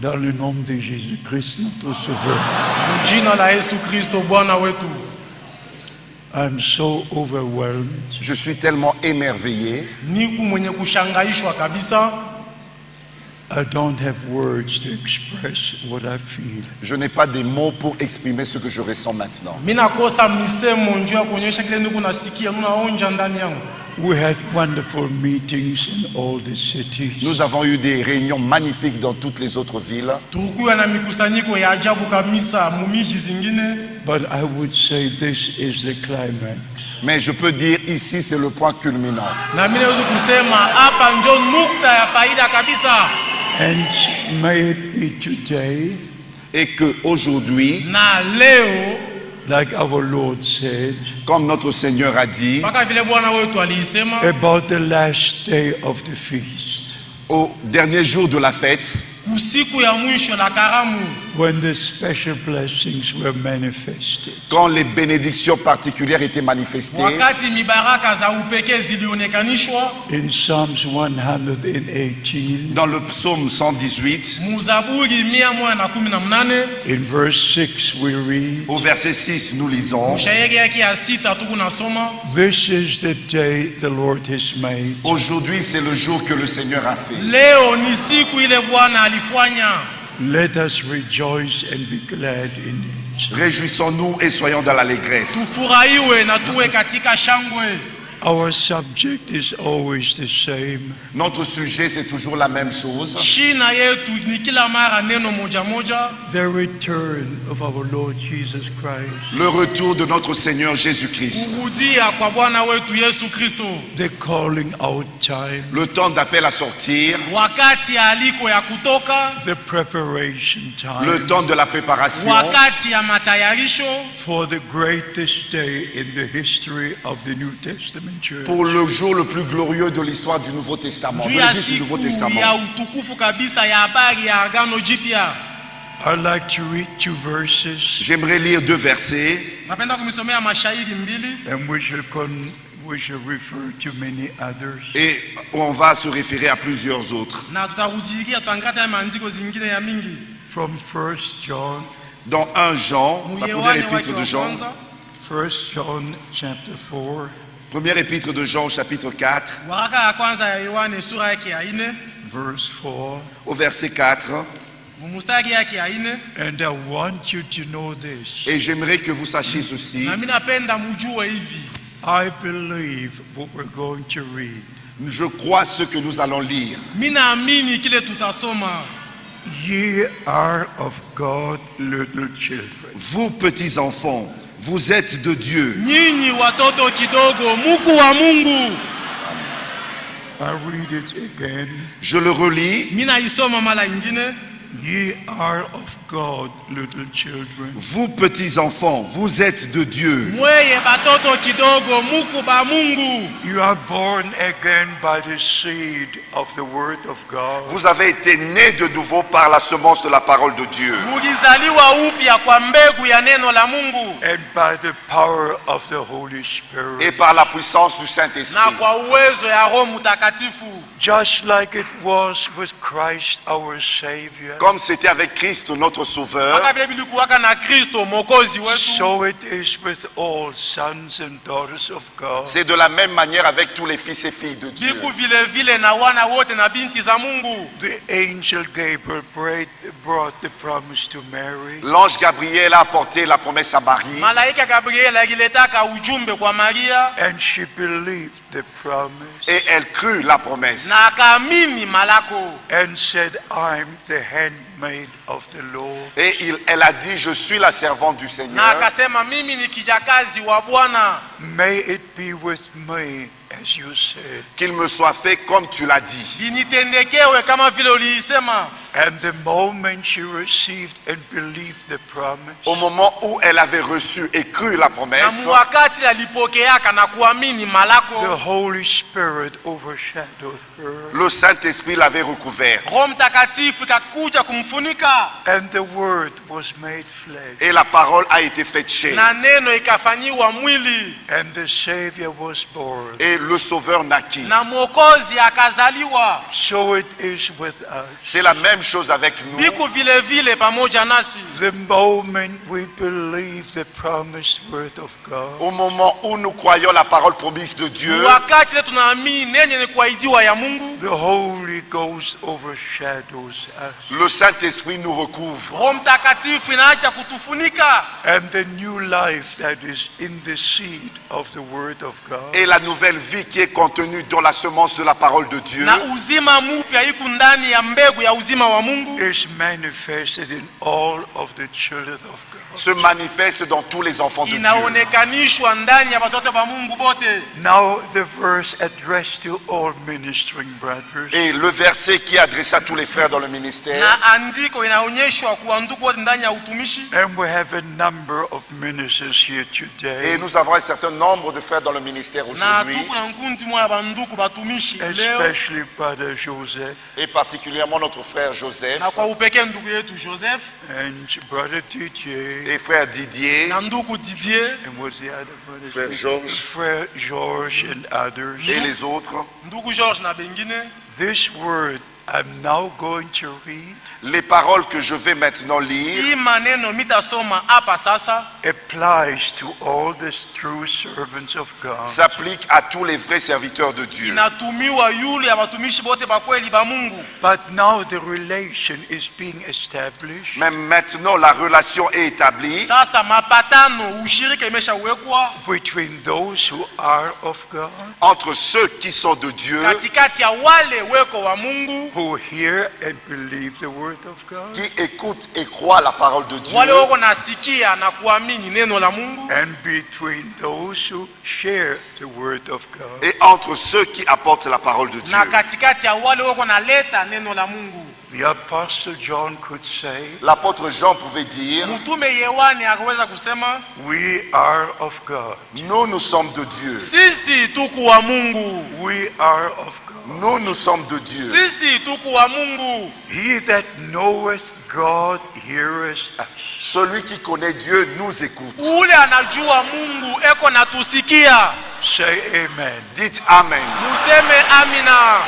Dans le nom de Jésus-Christ, notre Sauveur. I'm so overwhelmed. Je suis tellement émerveillé. I don't have words to express what I feel. Je n'ai pas des mots pour exprimer ce que je ressens maintenant. We had wonderful meetings in all the cities. Nous avons eu des réunions magnifiques dans toutes les autres villes. But I would say this is the climax. Mais je peux dire ici c'est le point culminant. And may it be today, Et que aujourd'hui, like our Lord said, comme notre Seigneur a dit, about the last day of the feast, au dernier jour de la fête, when the special blessings were manifested, quand les bénédictions particulières étaient manifestées, in Psalms 118, dans le psaume 118, in verse 6 we read, au verset 6, nous lisons, this is the day the Lord has made. aujourd'hui c'est le jour que le Seigneur a fait. Let us rejoice and be glad in it. Réjouissons-nous et soyons dans l'allégresse. Our subject is always the same. Notre sujet, c'est toujours la même chose. The return of our Lord Jesus Christ. Le retour de notre Seigneur Jésus-Christ. The calling out time. Le temps d'appel à sortir. The preparation time. Le temps de la préparation. For the greatest day in the history of the New Testament church. Pour le jour le plus glorieux de l'histoire du Nouveau Testament. De l'Église du Nouveau Testament. I'd like to read two verses. J'aimerais lire deux versets. And we shall refer to many others. Et on va se référer à plusieurs autres. From 1 John. Dans 1 Jean, la première épître de Jean. 1 John chapter 4. Première épître de Jean, chapitre 4. Verse 4. Au verset 4. And I want you to know this. Et j'aimerais que vous sachiez ceci. I believe what we're going to read. Je crois ce que nous allons lire. Ye are of God, little children. Vous petits enfants, vous êtes de Dieu. I read it again. Je le relis. Ye are of God, little children. Vous petits enfants, vous êtes de Dieu. You are born again by the seed of the word of God. Vous avez été nés de nouveau par la semence de la parole de Dieu. And by the power of the Holy Spirit. Et par la puissance du Saint-Esprit. Just like it was with Christ our Savior. Comme c'était avec Christ notre Sauveur. So it is with all sons and daughters of God. C'est de la même manière avec tous les fils et filles de Dieu. The angel Gabriel brought the promise to Mary. L'ange Gabriel a apporté la promesse à Marie. And she believed the promise. Et elle crut la promesse. And said, I'm the handmaid of the Lord. Et elle a dit, je suis la servante du Seigneur. May it be with me as you said. Qu'il me soit fait comme tu l'as dit. And the moment she received and believed the promise, au moment où elle avait reçu et cru la na promesse, wakati alipokeaka na kuamini the malako, Holy Spirit overshadowed her. le Saint-Esprit l'avait recouverte. Roho Mtakatifu ikakuja kumfunika And the Word was made flesh. Et la parole a été faite chair. na neno ikafanyiwa mwili And the Savior was born. Et le Sauveur naquit. na Mwokozi akazaliwa. So it is with us. C'est la même chose avec nous. Biko vile vile pamoja nasi. The moment we believe the promised word of God, Au moment où nous croyons la parole promise de Dieu, Wakati tunaamini nenye ni kuahidiwa ya Mungu, the Holy Ghost overshadows us. le Saint-Esprit nous recouvre. Roho Mtakatifu inaacha kutufunika, And the new life that is in the seed of the word of God Et la nouvelle vie qui est contenue dans la semence de la parole de Dieu na uzima mpya iko ndani ya mbegu ya uzima wa Mungu, is manifested in all of the children of God. se manifeste dans tous les enfants de Dieu. inaonekanishwa ndani ya watoto wa Mungu bote. Now the verse addressed to all ministering brothers. Et le verset qui est adressé à tous les frères dans le ministère, Na andiko inaonyeshwa kwa ndugu wote ndani ya utumishi, And we have a number of ministers here et today, nous avons un certain nombre de frères dans le ministère na aujourd'hui, tuko na nkundi moya banduku batumishi leo, especially Brother Joseph et particulièrement notre frère Joseph na kwa upekee ndugu yetu Joseph and Brother DJ et frère Didier na ndugu Didier, and what's the other brother? Frère Georges. Frère George and others. et les autres. ndugu George na bengine. This word I'm now going to read Les paroles que je vais maintenant lire Hii maneno mitasoma hapa sasa applies to all the true servants of God. s'appliquent à tous les vrais serviteurs de Dieu. inatumiwa yule ya watumishi bote ba kweli ba Mungu. But now the relation is being established Mais maintenant la relation est établie Sasa mapatano, ushirika imeshawekwa between those who are of God, entre ceux qui sont de Dieu, katikati ya wale weko wa Mungu, who hear and believe the word of God, qui écoutent et croient la parole de Dieu, wale wako nasikia na kuamini neno la Mungu, and between those who share the word of God. et entre ceux qui apportent la parole de Dieu. na katikati ya wale wako naleta neno la Mungu. The Apostle John could say, L'apôtre Jean pouvait dire, Mtume Yohane akaweza kusema, we are of God. nous sommes de Dieu. sisi tuku wa Mungu, We are of God. Nous sommes de Dieu. sisi tuku wa Mungu. He that knoweth God heareth us. Celui qui connaît Dieu nous écoute. Ule anajua Mungu eko natusikia. Say amen. Dites Amen. Museme amina.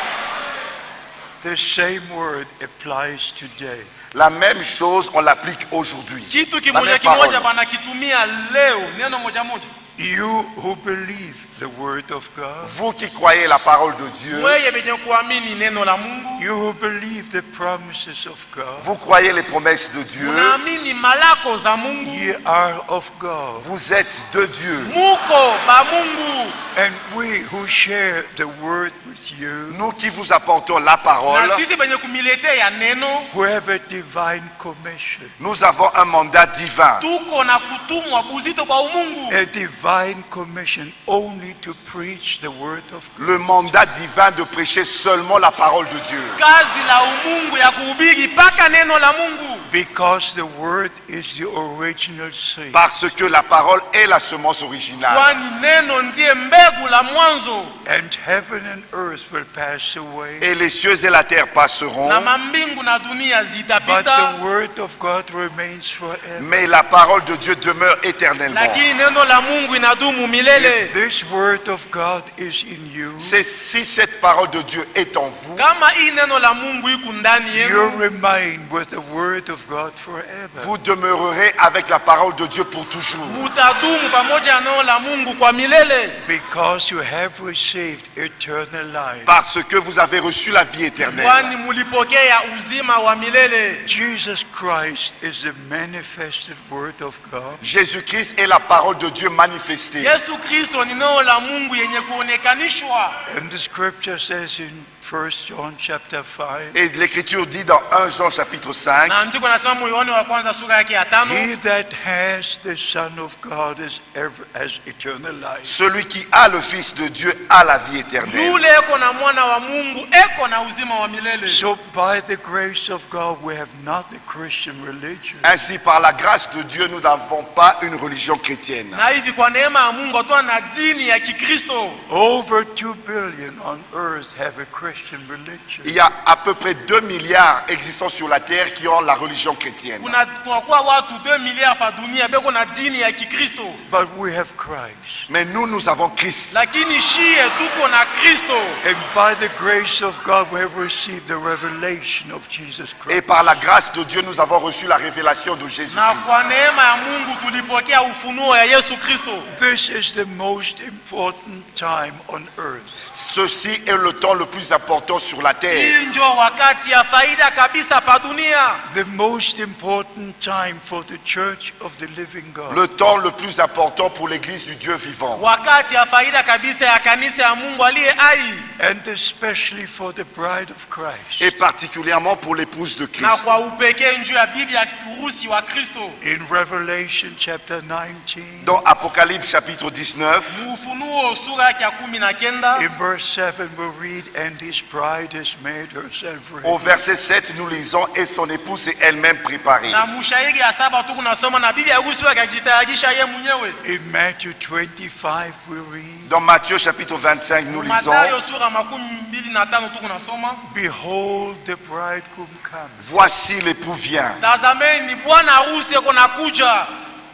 The same word applies today. La même chose, on l'applique aujourd'hui. Kitu La kimoja même kimoja parole. banakitumia leo, neno moja moja. You who believe the word of God, Vous qui croyez la parole de Dieu, Mweye benye kuamini neno la Mungu, you who believe the promises of God, vous croyez les promesses de Dieu, unaamini malako za Mungu, ye are of God. vous êtes de Dieu. muko ba Mungu. And we who share the word with you, Nous qui vous apportons la parole, Na sisi benye kumiletea neno, who have a divine commission, nous avons un mandat divin. tuko na kutumwa buzito kwa umungu. a divine commission only to preach the word of God. Le mandat divin de prêcher seulement la parole de Dieu. Kazi la umungu ya kuhubiri paka neno la Mungu. Because the word is the original seed. Parce que la parole est la semence originale. Kwani neno ndiye mbegu la mwanzo. And heaven and earth will pass away, Et les cieux et la terre passeront, Na mambingu na dunia but zitapita, the word of God remains forever. mais la parole de Dieu demeure éternellement. lakini neno la Mungu inadumu milele. If this word of God is in you, C'est si cette parole de Dieu est en vous, Kama hii neno la Mungu iko ndani you yenu, remain with the word of God forever. vous demeurerez avec la parole de Dieu pour toujours. mutadumu pamoja na neno la Mungu kwa milele. Because you have received eternal life. Parce que vous avez reçu la vie éternelle. Kwani mulipokea uzima wa milele. Jesus Christ is the manifested word of God. Jésus-Christ est la parole de Dieu manifestée. Yesu Kristo ni neno la Mungu yenye kuonekanishwa. And the scripture says in 1 John chapter 5. Et l'Écriture dit dans 1 Jean chapitre 5, na andiko nasema mu Yohane wa kwanza sura yake ya 5, He that has the Son of God has eternal life. celui qui a le Fils de Dieu a la vie éternelle. yule eko na mwana wa Mungu eko na uzima wa milele. So by the grace of God, we have not a Christian religion. Ainsi, par la grâce de Dieu, nous n'avons pas une religion chrétienne. Na hivi kwa neema ya Mungu tu na dini ya Kikristo. Over 2 billion on earth have a Christian religion. Il y a à peu près 2 milliards existants sur la terre qui ont la religion chrétienne. Kuna kwa watu 2 miliards pa dunia beko na dini ya Kikristo. But we have Christ. Mais nous avons Christ. Lakini shie tuko na Kristo. And by the grace of God, we have received the revelation of Jesus Et Christ. par la grâce de Dieu, nous avons reçu la révélation de Na Jésus-Christ. kwa neema ya Mungu tulipokea ufunuo ya Yesu Kristo. This is the most important time on earth. Ceci est le temps le plus important sur la terre. Hii ndio wakati ya faida kabisa pa dunia. The most important time for the church of the living God. Le temps le plus important pour l'église du Dieu vivant. Wakati ya faida kabisa ya kanisa ya Mungu aliye hai. And especially for the bride of Christ. Et particulièrement pour l'épouse de Na Christ. kwa upekee njoo ya bibi ya urusi wa Kristo. In Revelation chapter 19, Dans Apocalypse chapitre 19, Ufunuo sura yake ya 19. in verse 7 we read, and his bride has made herself au ready. verset 7, nous lisons, et son épouse est elle-même préparée. Na mshairi ya 7 tu kunasoma na bibi ya urusi wake akijitayarisha yeye mwenyewe. In Matthew 25 we read, Dans Matthieu chapitre 25, nous lisons, Mathayo sura 25 tu kunasoma. behold the bridegroom comes. voici l'époux vient. Tazameni bwana harusi yuko nakuja.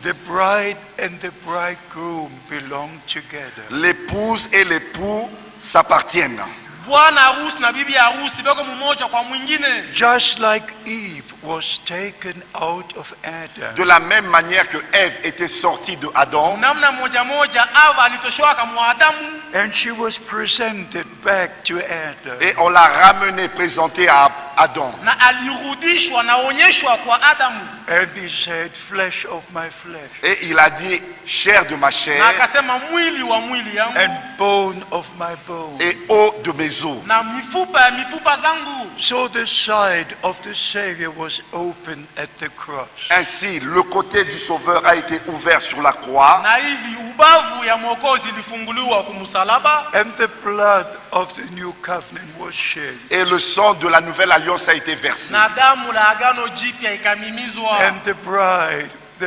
The bride and the bridegroom belong together. L'épouse et l'époux s'appartiennent. Bwana harusi na bibi harusi beko mmoja kwa mwingine. Just like Eve was taken out of Adam, De la même manière que Ève était sortie de Adam, Namna moja moja Ava alitoshwaka mwa Adamu and she was presented back to Adam. et on l'a ramenée, présentée à Adam. na alirudishwa naonyeshwa kwa Adamu. And he said, flesh of my flesh Et il a dit, chair de ma Na chair akasema mwili wa mwili yangu and bone of my bone. et eau de mes os. na mifupa ya mifupa zangu. So the side of the Savior was open at the cross. Ainsi, le côté du Sauveur a été ouvert sur la croix Na hivi ubavu ya Mwokozi ilifunguliwa kumsalaba. And the blood of the new covenant was shed. et le sang de la nouvelle alliance a été versé. Na damu la agano jipya ikamimizwa. And the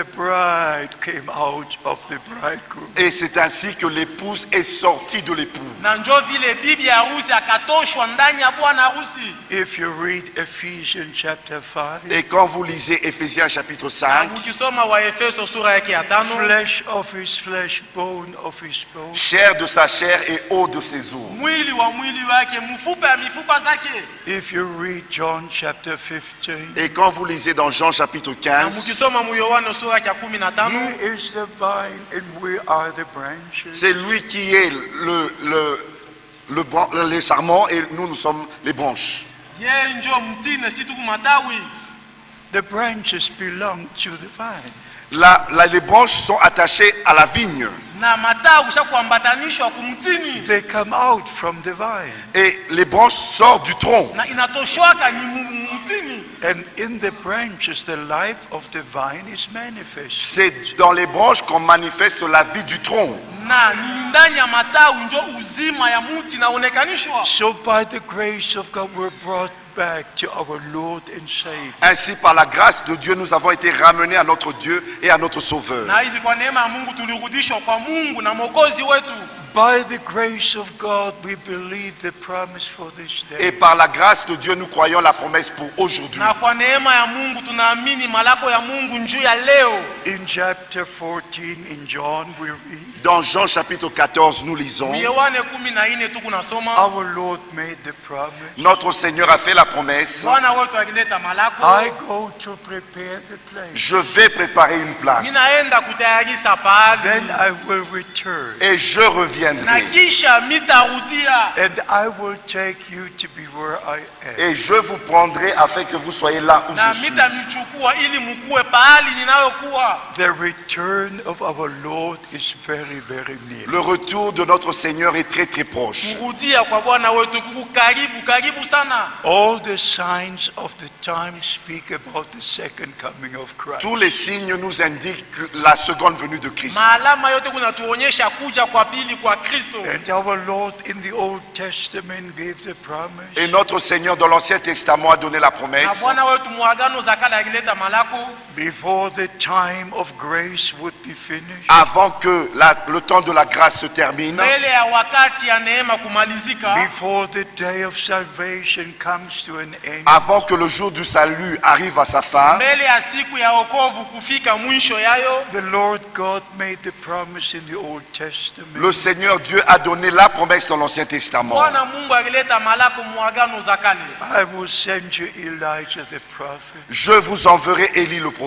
bride came out of the bridegroom. Et c'est ainsi que l'épouse est sortie de l'époux. Na njo vile bibi harusi akatoshwa ndani ya bwana harusi. If you read Ephesians chapter 5, Et quand vous lisez Éphésiens chapitre 5, Ukisoma wa Efeso sura yake ya 5, flesh of his flesh, bone of his bone. chair de sa chair et eau de ses os. mwili wa mwili wake, mfupa ya mifupa zake. If you read John chapter 15, Et quand vous lisez dans Jean chapitre Na 15, mukisoma mu Yohana sura yake ya 15, he is the vine and we are the branches. c'est lui qui est les sarments et nous sommes les branches. yeye njo mtine, si tuku matawi. The branches belong to the vine. Les branches sont attachées à la vigne. Na matawi shakuambatanishwa kumtini. They come out from the vine. Et les branches sortent du tronc. Na inatoshwaka ni mtini. And in the branches, the life of the vine is manifest. C'est dans les branches qu'on manifeste la vie du tronc. Na ni ndani ya matawi njo uzima ya muti naonekanishwa. So by the grace of God, we're brought back to our Lord and Savior. Ainsi, par la grâce de Dieu, nous avons été ramenés à notre Dieu et à notre Sauveur. Na hivi kwa neema ya Mungu tulirudishwa kwa Mungu na Mwokozi wetu. By the grace of God, we believe the promise for this Et day. par la grâce de Dieu, nous croyons la promesse pour aujourd'hui. Na kwa neema ya Mungu tunaamini malako ya Mungu njuu ya leo. In chapter 14 in John, we read, Dans Jean chapitre 14, nous lisons, Yohane 14 tu kunasoma. our Lord made the promise. notre Seigneur a fait la promesse, Bwana wetu alileta malako. I go to prepare the place. je vais préparer une place Ninaenda kutayarisha pahali. Then I will return et je reviendrai reviendrai kisha mitarudia and I will take you to be where I am. et je vous prendrai afin que vous soyez là où na je suis. mitamichukua ili mkuwe pahali ninayokuwa. The return of our Lord is very, very near. Le retour de notre Seigneur est très très proche. Kurudia kwa Bwana wetu kuku karibu sana. All the signs of the time speak about the second coming of Christ. Tous les signes nous indiquent la seconde venue de Christ. Maalama yote kunatuonyesha kuja kwa pili kwa Kristo. And our Lord in the Old Testament gave the promise. Et notre Seigneur dans l'Ancien Testament a donné la Na promesse. Bwana wetu muagano za kale akileta malako Before the time of grace would be finished, Avant que le temps de la grâce se termine, mbele ya wakati ya neema kumalizika, before the day of salvation comes to an end, avant que le jour du salut arrive à sa fin, mbele ya siku ya wokovu kufika mwisho yayo, the Lord God made the promise in the Old Testament. le Seigneur Dieu a donné la promesse dans l'Ancien Testament. Bwana Mungu akileta malako muagano za kale. I will send you Elijah the prophet. Je vous enverrai Élie le prophète.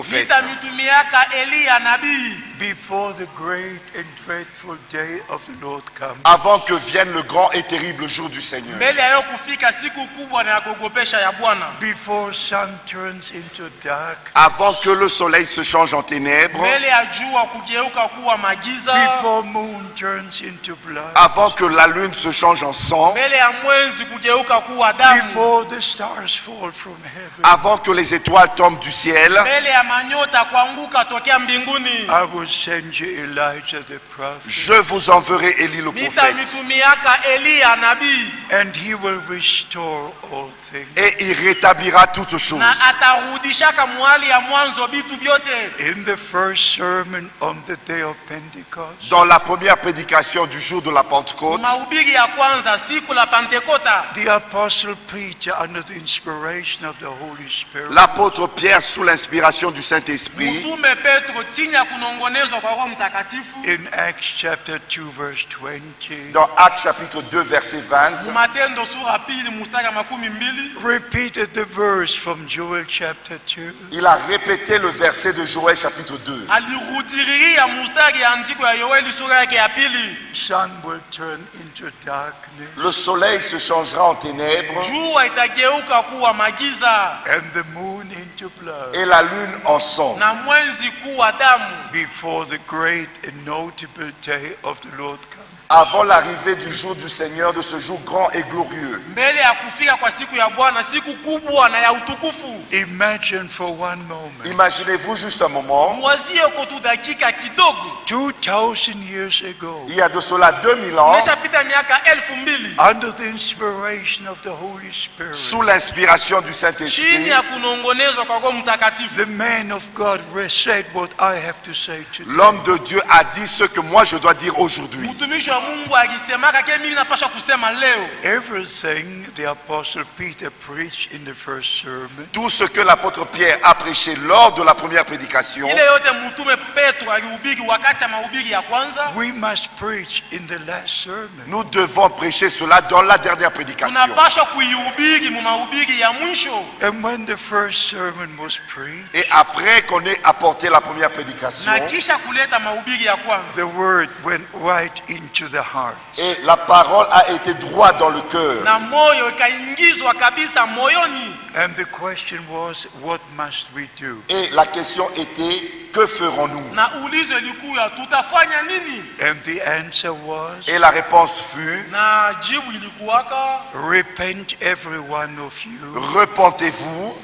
Nitamitumiaka Eliya nabii Before the great and dreadful day of the Lord comes, Avant que vienne le grand et terrible jour du Seigneur. mbele yayo kufika siku kubwa na ya kuogopesha ya Bwana, before sun turns into dark, Avant que le soleil se change en ténèbres. mbele ya jua kugeuka kuwa magiza, before moon turns into blood, Avant que la lune se change en sang. mbele ya mwezi kugeuka kuwa damu, before the stars fall from heaven, Avant que les étoiles tombent du ciel. mbele ya manyota kuanguka tokea mbinguni, I will send you Elijah the prophet, Je vous enverrai Élie le prophète. nitamitumiaka Eliya nabii and he will restore all things. Et il rétablira toutes choses. na atarudishaka mwali ya mwanzo bitu byote. In the first sermon on the day of Pentecost, Dans la première prédication du jour de la Pentecôte, Mahubiri ya kwanza siku la Pentekota, the apostle Peter, under the inspiration of the Holy Spirit, l'apôtre Pierre, sous l'inspiration du Saint-Esprit, mtume Petro chini ya kunongonezwa kwa Roho Mtakatifu, in Acts chapter 2 verse 20, dans Actes chapitre 2 verset 20, Matendo sura pili mstari ya 12, repeated the verse from Joel chapter 2. il a répété le verset de Joël chapitre 2. alirudiriria mstari ya andiko ya Yoeli sura yake ya pili, Sun will turn into darkness, Le soleil se changera en ténèbres jua itageuka kuwa magiza and the moon into blood, et la lune en sang, na mwezi kuwa damu, before the great and notable day of the Lord comes. avant l'arrivée du jour du Seigneur, de ce jour grand et glorieux. mbele ya kufika kwa siku ya Bwana, siku kubwa na ya utukufu. Imagine for one moment, Imaginez-vous juste un moment, Mwazie uko tu dakika kidogo, 2,000 years ago, il y a de cela 2000 ans, imeshapita miaka 2000 under the inspiration of the Holy Spirit, sous l'inspiration du chini Saint-Esprit, ya kunongonezwa kwa Roho Mtakatifu. the man of God said what I have to say today. l'homme de Dieu a dit ce que moi je dois dire aujourd'hui. Mtumishi wa Mungu alisemaka ke mimi napasha kusema leo. Everything the apostle Peter preached in the first sermon, Tout ce que l'apôtre Pierre a prêché lors de la première prédication, Ile yote mtume Petro alihubiri wakati ya mahubiri ya kwanza, we must preach in the last sermon. nous devons prêcher cela dans la dernière prédication. tunapasha kuihubiri mu mahubiri ya mwisho. And when the first sermon was preached, Et après qu'on ait apporté la première prédication, Na kisha kuleta mahubiri ya kwanza, the word went right into the heart. et la parole a été droite dans le cœur. na moyo ikaingizwa kabisa moyoni. And the question was, what must we do? Et la question était, que ferons-nous? Na ulizo ilikuwa tutafanya nini? And the answer was, Et la réponse fut, Na jibu ilikuwaka repent every one of you repentez-vous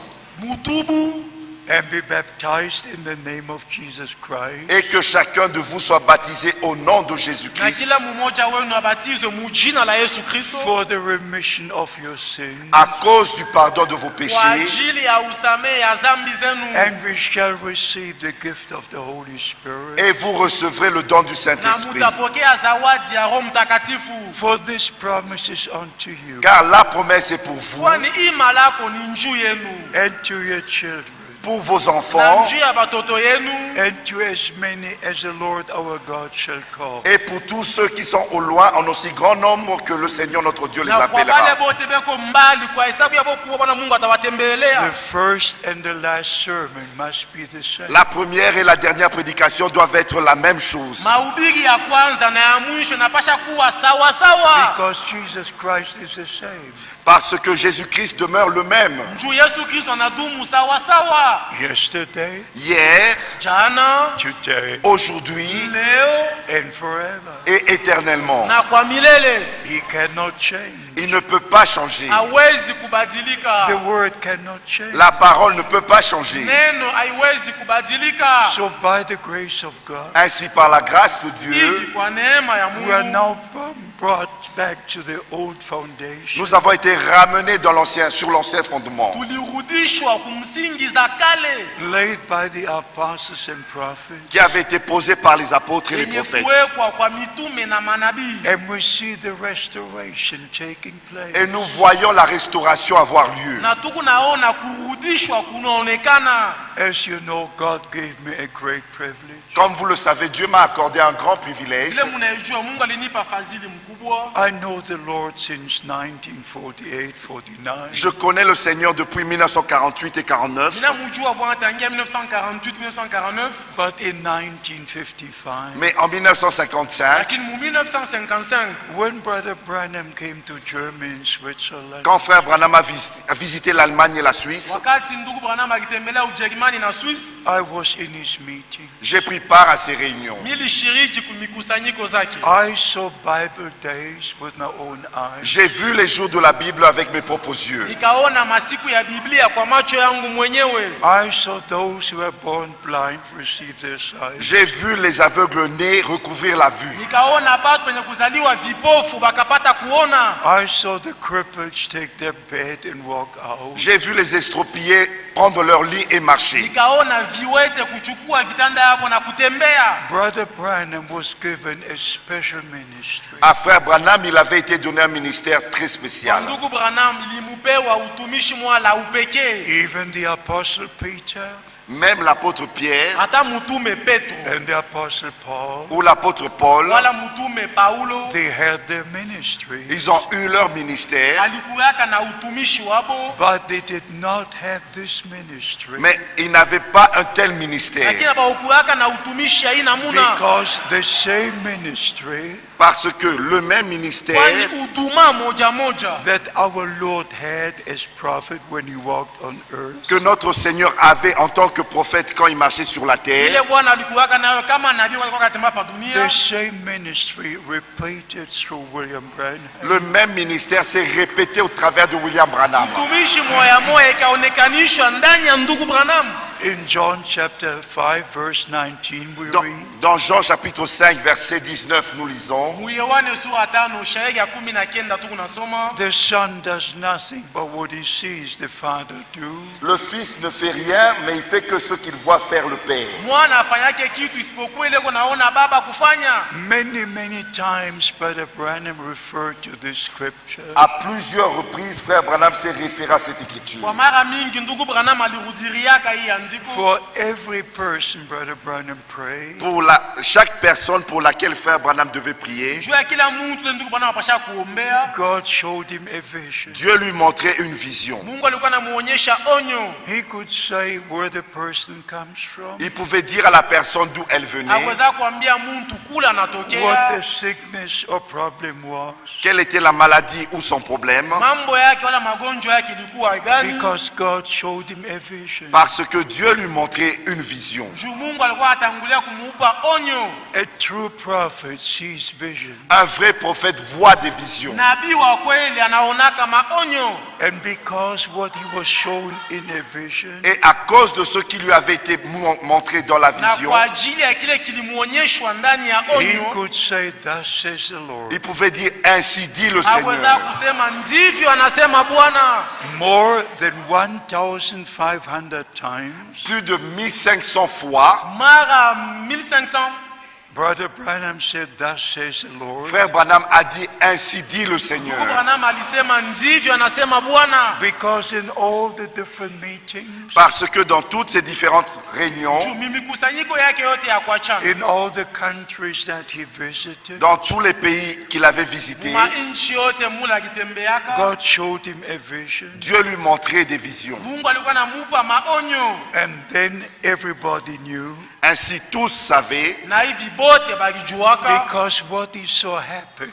mutubu and be baptized in the name of Jesus Christ et que chacun de vous soit baptisé au nom de na Jésus-Christ kila mmoja wenu abatizwe mu jina la Yesu Kristo for the remission of your sins, à cause du pardon de vos kwa péchés, ajili ya usamehe ya dhambi zenu, and we shall receive the gift of the Holy Spirit. et vous recevrez le don du na Saint-Esprit. mutapokea zawadi ya Roho Mtakatifu. For this promise is unto you Car la promesse est pour vous Kwani ima lako ni njuu yenu and to your children pour vos na enfants njuu ya batoto yenu and to as many as the Lord our God shall call. et pour tous ceux qui sont au loin en aussi grand nombre que le Seigneur notre Dieu les na kwa appellera. bale bote beko mbali kwa hesabu ya bokuwa Bwana Mungu atawatembelea. The first and the last sermon must be the same. La première et la dernière prédication doivent être la même chose. Mahubiri ya kwanza na ya mwisho napasha kuwa sawa sawa. Because Jesus Christ is the same. Parce que Jésus-Christ demeure le même. Njuu Yesu Kristo anadumu sawa sawa. Yesterday, Hier, Jana, today, aujourd'hui leo and forever. et éternellement. na kwa milele. He cannot change. Il ne peut pas changer. Hawezi kubadilika. The word cannot change. La parole ne peut pas changer. Neno haiwezi kubadilika. So by the grace of God, Ainsi, par la grâce de Hivi Dieu, kwa neema ya we are Mungu now brought back to the old foundation. nous avons été ramenés sur l'ancien fondement, tulirudishwa kumsingi za kale Laid by the apostles and prophets. qui avait été posé par les apôtres et les yenye prophètes. kuwekwa kwa mitume na manabii. And we see the restoration taking place. Et nous voyons la restauration avoir lieu. Na tukunaona kurudishwa kunaonekana. As you know, God gave me a great privilege. Comme vous le savez, Dieu m'a accordé un grand privilège. Vile mnaijua Mungu alinipa fadhili mkubwa. I know the Lord since 1948-49. Je connais le Seigneur depuis 1948 et 49. Ninamjua Bwana tangia 1948-1949, But in 1955, Mais en 1955, lakini mu 1955 when Brother Branham came to Germany and Switzerland, quand frère Branham a visité l'Allemagne et la Suisse, wakati ndugu Branham akitembelea Ujerumani na Swiss, I was in his meeting. j'ai pris part à ces réunions. nilishiriki kumikusanyiko zake. I saw Bible days with my own eyes. J'ai vu les jours de la Bible avec mes propres yeux. Nikaona masiku ya Biblia kwa macho yangu mwenyewe. I saw those who were born blind receive their sight. J'ai vu les aveugles nés recouvrir la vue. Nikaona batu wenye kuzaliwa vipofu bakapata kuona. I saw the cripples take their bed and walk out. J'ai vu les estropiés prendre leur lit et marcher. Nikaona viwete kuchukua vitanda yao na kutembea. Brother Branham was given a special ministry. À frère Branham, il avait été donné un ministère très Kwa spécial. ndugu Branham ilimupewa utumishi mwala upekee. Even the Apostle Peter Même l'apôtre Pierre Hata mutume Petro and the Apostle Paul, ou l'apôtre Paul, wala mutume Paulo they had their ministry, ils ont eu leur ministère, alikuwaka na utumishi wabo, but they did not have this ministry mais ils n'avaient pas un tel ministère. lakini bakuwaka na utumishi aina muna. because the same ministry Parce que le même ministère Kwani huduma moja moja that our Lord had as prophet when he walked on earth, que notre Seigneur avait en tant que prophète quand il marchait sur la terre, ile Bwana alikuwaka nayo kama nabii alikuwa akatembea pa dunia. the same ministry repeated through William Branham. le même ministère s'est répété au travers de William Branham. Utumishi moya moya ikaonekanishwa ndani ya ndugu Branham. In John chapter 5 verse 19 we Dans, read, dans Jean chapitre 5 verset 19 nous lisons: Mu Yohane sura 5 shairi ya 19 tu kunasoma, the Son does nothing but what he sees the Father do. le Fils ne fait rien, mais il fait que ce qu'il voit faire le Père. mwana afanyake kitu isipokuwa ile naona baba kufanya. Many times Brother Branham referred to this scripture. À plusieurs reprises, frère Branham s'est référé à cette écriture. Kwa mara mingi ndugu Branham alihudhuriaka hii andiko. For every person Brother Branham prayed, Pour chaque personne pour laquelle frère Branham devait prier, Juu ya kila mtu ile ndugu Branham apasha kuombea. God showed him a vision. Dieu lui montrait une vision. Mungu alikuwa anamuonyesha onyo. He could say where the person comes from, Il pouvait dire à la personne d'où elle venait, Aweza kuambia mtu kula what anatokea, the sickness or problem was, quelle était la maladie ou son problème, mambo yake wala magonjwa yake ilikuwa gani. because God showed him a vision. parce que Dieu lui montrait une vision. Juu Mungu alikuwa atangulia kumupa onyo. A true prophet sees vision, Un vrai prophète voit des visions. Nabii wa kweli anaonaka maonyo. and because what he was shown in a vision, Et à cause de ce qui lui avait été montré dans la Na vision, kwa ajili ya kile kilimuonyeshwa ndani ya he onyo, could say, thus says the Lord. il pouvait dire ainsi dit le aweza Seigneur. kusema ndivyo anasema Bwana. More than 1,500 times, Plus de 1500 fois, Mara 1500 Brother Branham said, "Thus says the Lord." Frère Branham a dit, ainsi dit le Ndugu Seigneur. Branham alisema ndivyo anasema Bwana. Because in all the different meetings, Parce que dans toutes ces différentes réunions, Juu mikusanyiko yake yote ya kuachana. in all the countries that he visited, dans tous les pays qu'il avait visités, Nchi yote mula akitembeaka. God showed him a vision. Dieu lui montrait des visions. Mungu alikuwa anamupa maonyo. And then everybody knew, Ainsi tous savaient Na hivi bote balijuaka. because what he saw happened.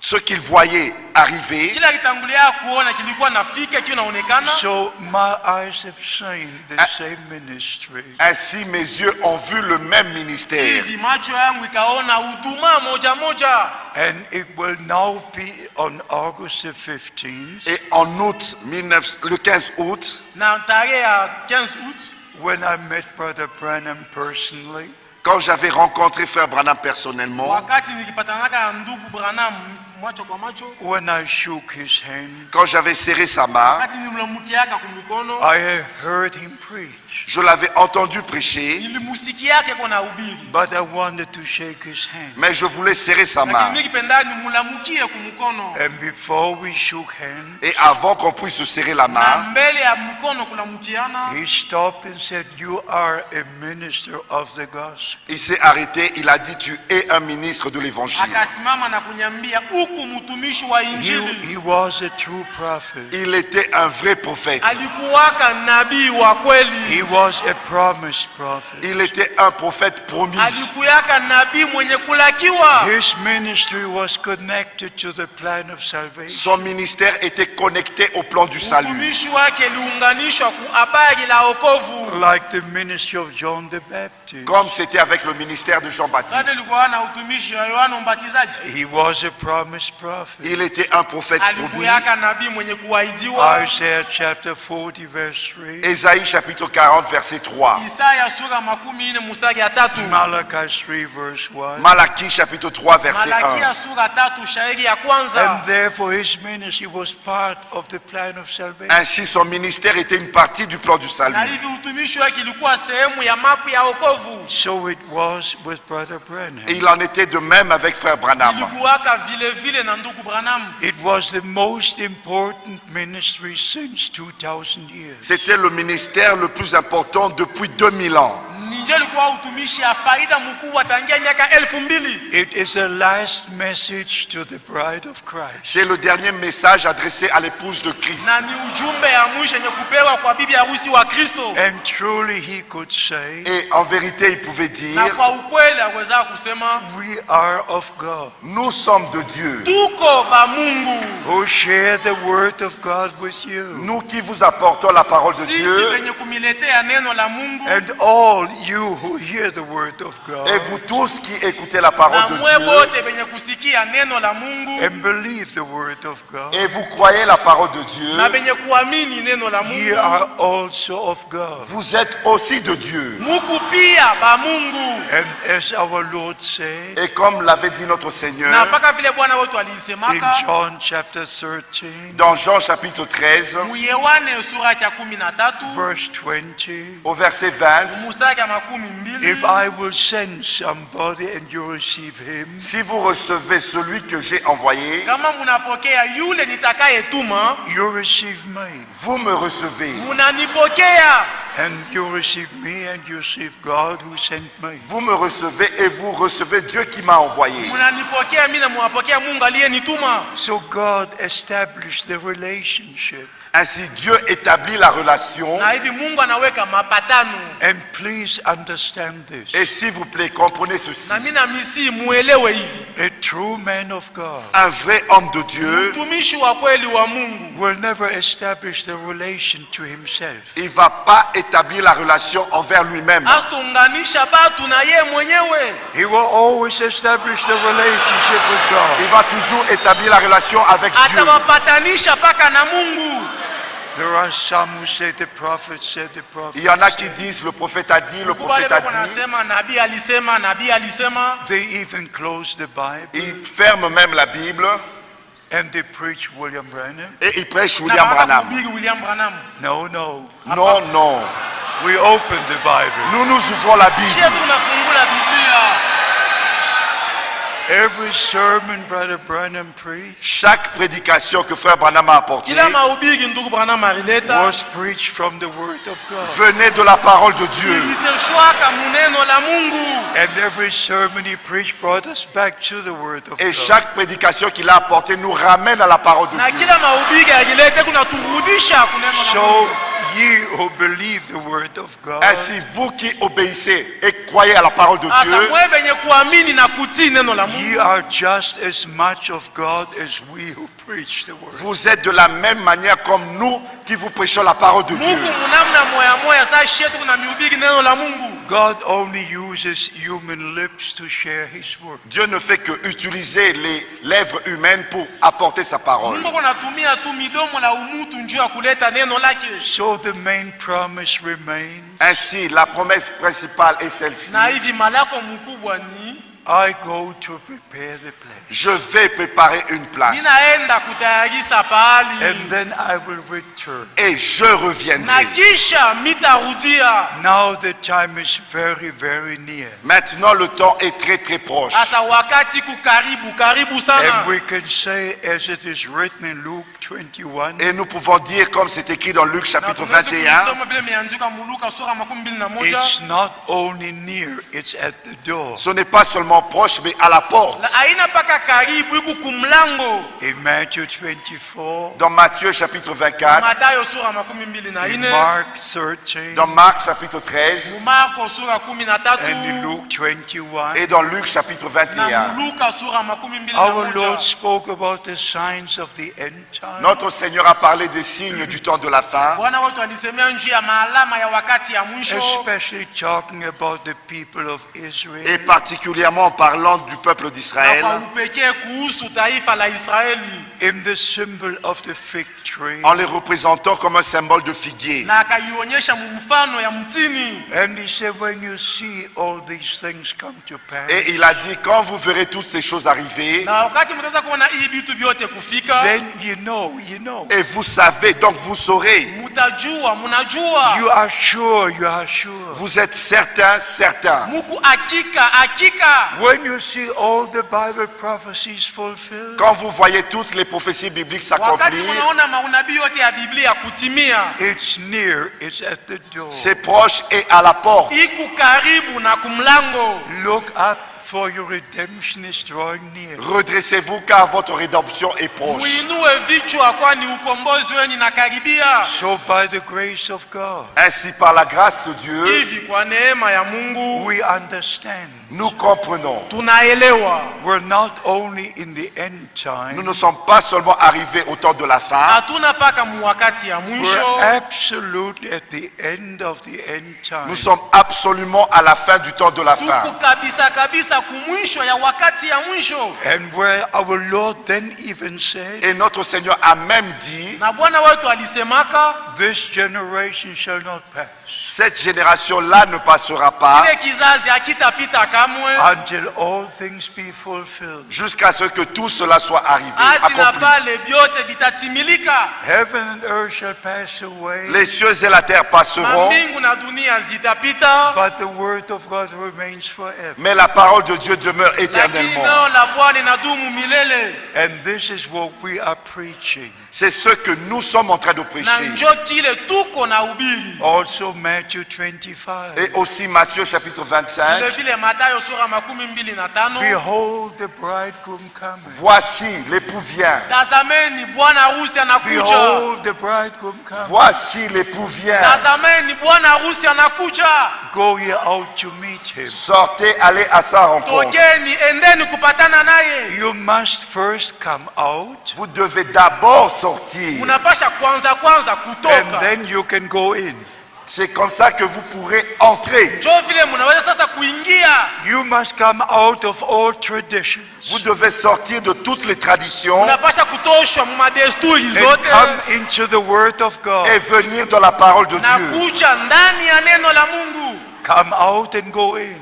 ce qu'ils voyaient arriver. Kila kitangulia kuona kilikuwa nafika kinaonekana. So my eyes have seen the same ministry. Ainsi mes yeux ont vu le même ministère. Hivi macho yangu ikaona huduma moja moja. And it will now be on August the 15th, Et en août, le 15 août, Na tarehe ya 15 août when I met Brother Branham personally. quand j'avais rencontré Frère Branham personnellement, wakati nikipatanaka na ndugu Branham macho kwa macho, when I shook his hand, quand j'avais serré sa main, wakati nilimlamukiaka kumikono, I have heard him preach. je l'avais entendu prêcher, nilimusikiake kwa nahubiri. But I wanted to shake his hand. mais je voulais serrer sa Lakini main. mimi kipenda nimulamukie kumkono. And before we shook hands, Et avant qu'on puisse se serrer la Na main, mbele ya mkono kulamukiana, he stopped and said, "You are a minister of the gospel." il s'est arrêté, il a dit, tu es un ministre de l'évangile. akasimama na kunyambia huku mtumishi wa injili. He was a true prophet. Il était un vrai prophète. Alikuwaka nabii wa kweli. He was a promised prophet. Il était un prophète promis. Alikuyaka nabii mwenye kulakiwa. His ministry was connected to the plan of salvation. Son ministère était connecté au plan du salut. Utumishi wake liunganishwa ku habari la wokovu. Like the ministry of John the Baptist. Comme c'était avec le ministère de Sasa Jean-Baptiste. ilikuwa na utumishi wa Yohana Mbatizaji. He was a promised prophet. Il était un prophète promis. Alikuyaka nabii mwenye kuahidiwa. Isaiah chapter 40 verse 3. Ésaïe chapitre 40 verset 3. Isaya sura 40 mstari ya 3. Malachi 3 verse 1. Malachie chapitre 3 verset 1. Malakia sura 3 shairi ya kwanza. And therefore his ministry was part of the plan of salvation. Ainsi son ministère était une partie du plan du Na salut. hivi utumishi wake ilikuwa sehemu ya mapu ya wokovu. So it was with Brother Branham. Et il en était de même avec frère Branham. Ilikuwaka vile vile na ndugu Branham. It was the most important ministry since 2000 years. C'était le ministère le plus important depuis 2000 ans. Ninjo ilikuwa utumishi ya faida mkubwa tangia miaka 2000. It is the last message to the bride of Christ. C'est le dernier message adressé à l'épouse de Christ. Na ni ujumbe ya mwisho yenye kupewa kwa bibi harusi wa Kristo. And truly he could say, Et en vérité, il pouvait Na dire, kwa ukweli aweza kusema we are of God, nous sommes de Dieu. tuko ba Mungu. who share the word of God with you. Nous qui vous apportons la parole de Sisi Dieu, wenye kumiletea neno la Mungu. And all you who hear the word of God et vous tous qui écoutez la parole Na de mwe Dieu, bote benye kusikia neno la Mungu. and believe the word of God, et vous croyez la parole de Na Dieu, benye kuamini neno la ye Mungu. are also of God. vous êtes aussi de Dieu. Muku pia ba Mungu. And as our Lord said Et comme l'avait dit notre Na Seigneur, mpaka vile Bwana wetu in alisemaka John chapter 13, dans Jean chapitre 13, Muyewane sura ya 13 verse 20, au verset 20, mstari ya 12. if I will send somebody and you receive him, si vous recevez celui que j'ai envoyé, Kama munapokea yule nitakayetuma, you receive me. vous me recevez. munanipokea. And you receive me and you receive God who sent me. Vous me recevez et vous recevez Dieu qui m'a envoyé. Munanipokea mimi na muwapokea Mungu aliyenituma. So God established the relationship. Ainsi Dieu établit la relation. Na hivi Mungu anaweka mapatano. And please understand this. Et s'il vous plaît, comprenez ceci. Na mimi na misi muelewe hivi. A true man of God Un vrai homme de Dieu, Mtumishi wa kweli wa Mungu will never establish the relation to himself. il ne va pas établir la relation envers lui-même. asitunganisha batu na ye mwenyewe. He will always establish the relationship with Il God. va toujours établir la relation avec Dieu. Atawapatanisha paka na Mungu. There are some who say the prophet said, the prophet. Il y en a qui disent le prophète a dit, le Kubale prophète a bako dit. nasema nabii alisema, nabii alisema. They even close the Bible Ils ferment même la Bible and they preach William Branham. et ils prêchent Na William baanza Branham. kuhubiri William Branham. No, no. Non, non. We open the Bible. Nous ouvrons la Shie Bible. tunafungula Biblia. Every sermon Brother Branham preached Chaque prédication que frère Branham a apportée kila mahubiri ndugu Branham alileta was preached from the Word of God. venait de la parole de Dieu. iliteshwaka muneno la Mungu, And every sermon he preached brought us back to the Word of Et God. chaque prédication qu'il a apportée nous ramène à la parole de na Dieu. kila mahubiri alileta kunaturudisha kuneno la So Mungu. ye who believe the Word of God, Ainsi, vous qui obéissez et croyez à la parole de Asa Dieu, mwe benye kuamini na kutii neno la Mungu, ye are just as much of God as we who preach the Word. vous êtes de la même manière comme nous qui vous prêchons la parole de Dieu. Mungu munamna moya moya saa shetu kuna mihubiri neno la Mungu. God only uses human lips to share His Word. Dieu ne fait que utiliser les lèvres humaines pour apporter sa parole. Mungu kunatumia tu midomo la umutu njuu ya kuleta neno lake. So the main promise remains, Ainsi, la promesse principale est celle-ci. Na hivi malako mkubwa ni I go to prepare the place, Je vais préparer une place ninaenda kutayarisa pahali and then I will return. et je na reviendrai. kisha mitarudia. Now the time is very, very near. Maintenant, le temps est très très proche. Asa wakati karibu sana. And we can say, as it is written in Luke 21, Et nous pouvons dire, comme c'est écrit dans Luc Na chapitre tuweze 21, kuisoma vile imeandikwa mu Luka sura 21. it's not only near, it's at the door. ce n'est pas seulement proche, mais à la porte. Haina paka karibu, iko kumlango. In Matthew 24, Dans Matthieu chapitre 24, Mathayo sura in 24, Mark 13, dans Marc chapitre 13 Marko sura and in 13 Luke 21, et dans Luc chapitre na 21. mu Luka sura our 21. Lord spoke about the signs of the end time. Notre Seigneur a parlé des signes du temps de la fin, Bwana wetu alisemea njuu ya maalama ya wakati ya mwisho, Especially talking about the people of et Israel. particulièrement en parlant du peuple na d'Israël, kwa upekee kuhusu taifa la Israeli, In the symbol of the fig tree. en les représentant comme un symbole de figuier. na akaionyesha mfano ya mtini. And he said, when you see all these things come to pass, Et il a dit, quand vous verrez toutes ces choses arriver, Na wakati mtaweza kuona hii vitu vyote kufika, then you know. et vous savez, donc vous saurez, mutajua, munajua, You are sure. vous êtes certain, muku hakika. When you see all the Bible prophecies fulfilled, quand vous voyez toutes les prophéties bibliques Wakati s'accomplir, munaona maunabii yote ya Biblia kutimia, it's near, it's at the door. c'est proche et à la porte. iku karibu na kumlango. Look up, for your redemption is drawing near. Redressez-vous car votre rédemption est proche. Muinue vichwa, kwani ukombozi wenu nakaribia. So by the grace of God, Ainsi, par la grâce de Dieu, Hivi kwa neema ya Mungu we understand nous comprenons. tunaelewa we're not only in the end Nous time, ne sommes pas seulement arrivés au temps de la fin, hatuna paka muwakati ya mwisho, we're absolutely at the end of the end time. nous sommes absolument à la fin du temps de la fin. tuko kabisa kumwisho ya wakati ya mwisho. And where our Lord then even said, Et notre Seigneur a même dit, Na Bwana wetu alisemaka, this generation shall not pass cette génération-là ne passera pas ile kizazi hakitapita kamwe until all things be fulfilled. jusqu'à ce que tout cela soit arrivé, hadi na accompli. pale vyote vitatimilika. Heaven and earth shall pass away, Les cieux et la terre passeront, Mbingu na dunia zitapita, but the word of God remains forever. mais la parole de Dieu demeure lakini éternellement. neno la Bwana inadumu milele. And this is what we are preaching. C'est ce que nous sommes en train de Na prêcher. njo kile tuko na ubiri. Also Matthew 25. Et aussi Matthieu chapitre 25. Vile vile Mathayo sura 25. Behold, the bridegroom coming. Voici l'époux vient. Tazameni bwana harusi anakuja. Behold, the bridegroom coming. Voici l'époux vient. Tazameni bwana harusi anakuja. Go ye out to meet him. Sortez, allez à sa rencontre. Tokeni, endeni kupatana naye. You must first come out, Vous devez d'abord sortir. Unapasha kwanza and kutoka. then you can go in. C'est comme ça que vous pourrez entrer. Njo vile munaweza sasa kuingia. You must come out of all traditions Vous devez sortir de toutes les traditions Unapasha kutoshwa mu madesturi and zote come into the word of God. et venir dans la parole de na Dieu. kuja ndani ya neno la Mungu. Come out and go in.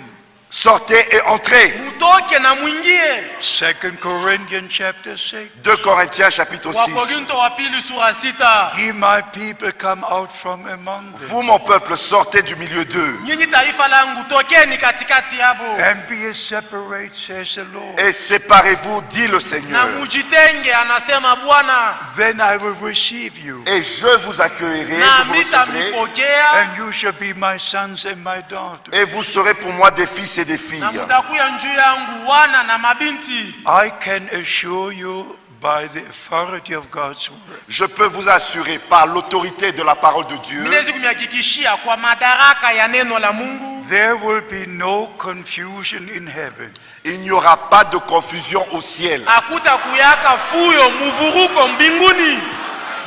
Sortez et entrez. mutoke na mwingie. 2 Corinthians chapter 6. 2 Corinthiens chapitre 6. Wakorinto wa pili sura 6. Ye my people come out from among them, Vous, mon peuple, sortez du milieu d'eux Nyinyi taifa langu, tokeni katikati yabo and be ye separate, says the Lord. et séparez-vous, dit le na Seigneur. mujitenge, anasema Bwana, Then I will receive you, Et je vous accueillerai, na je vous recevrai, mitamipokea, and you shall be my sons and my daughters. et vous serez pour moi des fils et des filles. na mutakuya njuu yangu wana na mabinti. I can assure you by the authority of God's word, Je peux vous assurer par l'autorité de la parole de Dieu, Minezi kumihakikishia kwa madaraka ya neno la Mungu, there will be no confusion in heaven. il n'y aura pas de confusion au ciel. akuta kuyaka fuyo muvuruko mbinguni.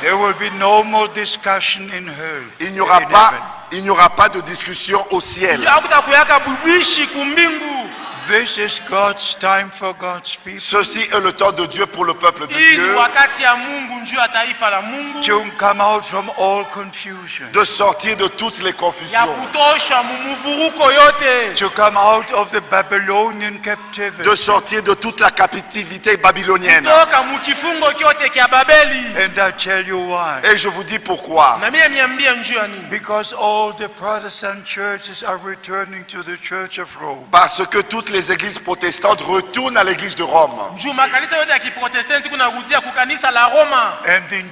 There will be no more discussion in hell. Il n'y aura in pas, heaven. il n'y aura pas de discussion au ciel. akuta kuyaka bubwishi kumbingu. This is God's time for God's people Ceci est le temps de Dieu pour le peuple de Hii ni Dieu, wakati ya Mungu njuu ya taifa la Mungu, to come out from all confusion, de sortir de toutes les ya confusions, kutosha mumuvuruko yote, to come out of the Babylonian captivity, de sortir de toute la captivité babylonienne. toka mukifungo kyote kya Babeli. and I tell you why. Et je vous dis pourquoi. Na mimi niambie njuu ya nini? Because all the Protestant churches are returning to the Church of Rome. Parce que toutes les églises protestantes retournent à l'église de Rome. Njuu makanisa yote ya kiprotestanti kunarudia kukanisa la Roma. And in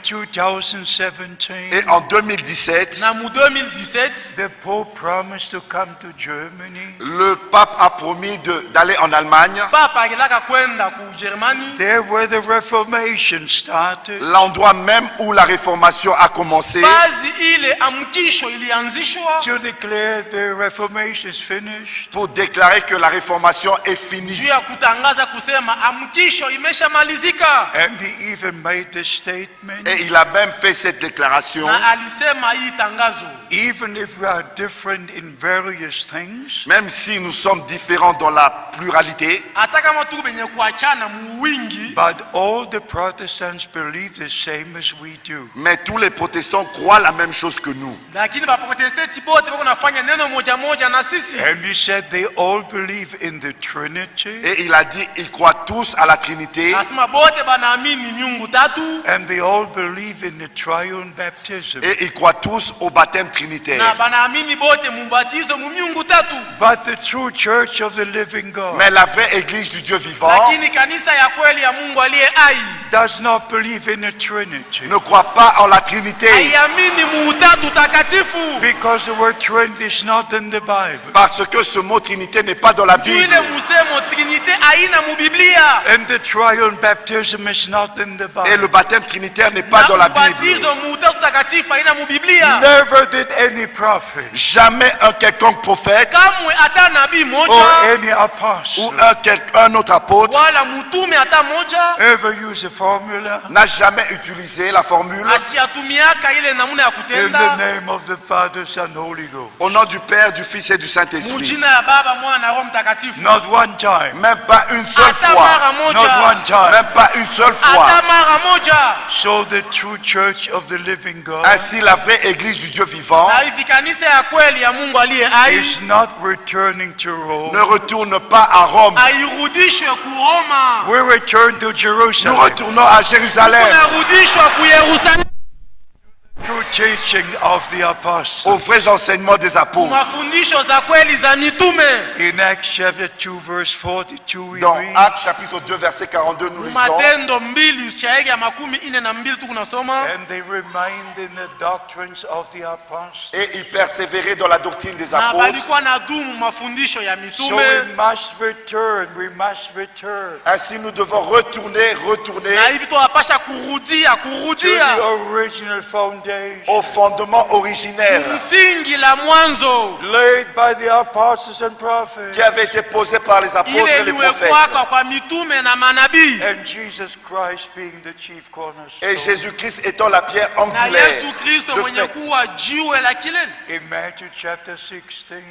2017, Et en 2017, Na mu 2017 the Pope promised to come to Germany. le pape a promis d'aller en Allemagne, papa akitaka kwenda ku Ujerumani, There where the Reformation started. l'endroit même où la réformation a commencé, bazi ile amkisho ilianzishwa To declare the Reformation is finished. pour déclarer que la réformation est finie. juu ya kutangaza kusema amkisho imeshamalizika. And he even made the statement, Et il a même fait cette déclaration. Na alisema hii tangazo, even if we are different in various things, Même si nous sommes différents dans la pluralité, hata kama tuko benye kuachana muwingi, but all the Protestants believe the same as we do. mais tous les protestants croient la même chose que nous. lakini baprotestanti bote bako nafanya neno moja moja na sisi. And he said they all believe in the Trinity, Et il a dit, ils croient tous à la Trinité, Nasema bote banaamini miungu tatu, and they all believe in the triune baptism. et ils croient tous au baptême trinitaire. na banaamini bote mubatizo mu miungu tatu. But the true church of the living God Mais la vraie église du Dieu vivant Lakini kanisa ya kweli ya Mungu aliye hai does not believe in the Trinity, ne croit pas en la Trinité, haiamini muutatu takatifu. because the word Trinity is not in the Bible. parce que ce mot Trinité n'est pas dans la Juu Bible. ile musemo Trinite haina mubiblia. And the triune baptism is not in the Et le Bible. baptême trinitaire n'est pas Na dans la Bible. ubatizo muutatu takatifu haina mubiblia. Never did any prophet Jamais un quelconque prophète Kamwe hata nabii or moja any apostle ou un autre apôtre wala mutume hata moja ever use a formula n'a jamais utilisé la formule asiyatumiaka ile namuna ya in the kutenda name of the Father, Son, Holy Ghost. au nom du Père, du Fils et du Saint-Esprit. mujina ya Baba, Mwana na Roho Mtakatifu. Not one time. Même pas une seule Hata fois. mara Not moja. one time. Même pas une seule fois. Hata mara moja. So the true church of the living God Ainsi, la vraie église du Dieu vivant Na hivi kanisa ya kweli ya Mungu aliye hai is not returning to ne Rome. retourne pas à Rome. hairudishwe ku Roma, We return to Nous Jerusalem retournons à Jérusalem, unarudishwa ku Yerusalemu. through teaching of the apostles. aux vrais enseignements des apôtres. Mafundisho za kweli za mitume. In Acts chapter 2 verse 42 we Dans read, Actes chapitre 2 verset 42, nous lisons: Matendo 2 shairi ya 42 tu kunasoma. and they remained in the doctrines of the apostles. et ils persévéraient dans la doctrine des Na apôtres. balikuwa na dumu mafundisho ya So mitume. we must return Ainsi, nous devons retourner Na hivi tunapasha kurudia to the original foundation au fondement originel msingi la mwanzo laid by the apostles and prophets, qui avait été posé par les apôtres ile et les prophètes. iliwekwaka kwa mitume na manabii, and Jesus Christ being the chief Et cornerstone. Jésus-Christ étant la pierre na angulaire. Yesu Kristo De mwenye fait, kuwa jiwe la kilele. In Matthew chapter 16,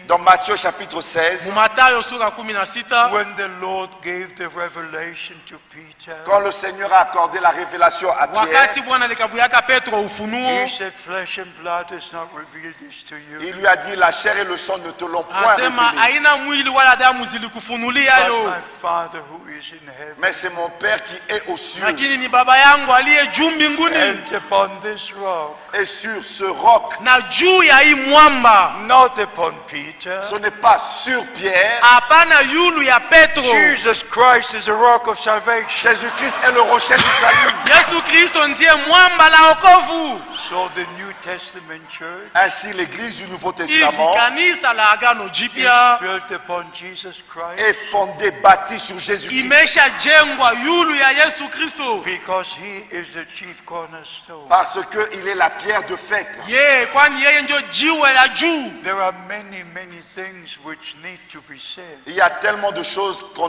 dans Matthieu chapitre 16, Matayo sura 16, when the Lord gave the revelation to Peter, quand le Seigneur a accordé la révélation à Pierre, wakati Bwana alikabuyaka Petro ufunuo, he said, flesh and blood has not revealed this to you, Il lui a dit, la chair et le sang ne te l'ont point Asema révélé. haina mwili wala damu zilikufunulia but yo, my Father who is in heaven. Mais c'est mon Père qui est aux cieux. lakini ni baba yangu aliye juu mbinguni. And upon this rock, Et sur ce roc, Na juu ya hii mwamba, not upon Peter, ce n'est pas sur Pierre. hapana yulu ya Petro. Jesus Christ is a rock of salvation. Jésus-Christ est le rocher du salut. Yesu Kristo ndiye mwamba la wokovu. So the New Testament church Ainsi, l'Église du Nouveau Hivi Testament kanisa la agano is jipya built upon Jesus Christ est fondée, bâtie sur Jésus-Christ. imeshajengwa yulu ya Yesu Kristo. because he is the chief cornerstone. Parce qu'il est la pierre de fête. Ye, kwani yeye ndio jiwe la juu. There are many, many things which need to be said. Il y a tellement de choses on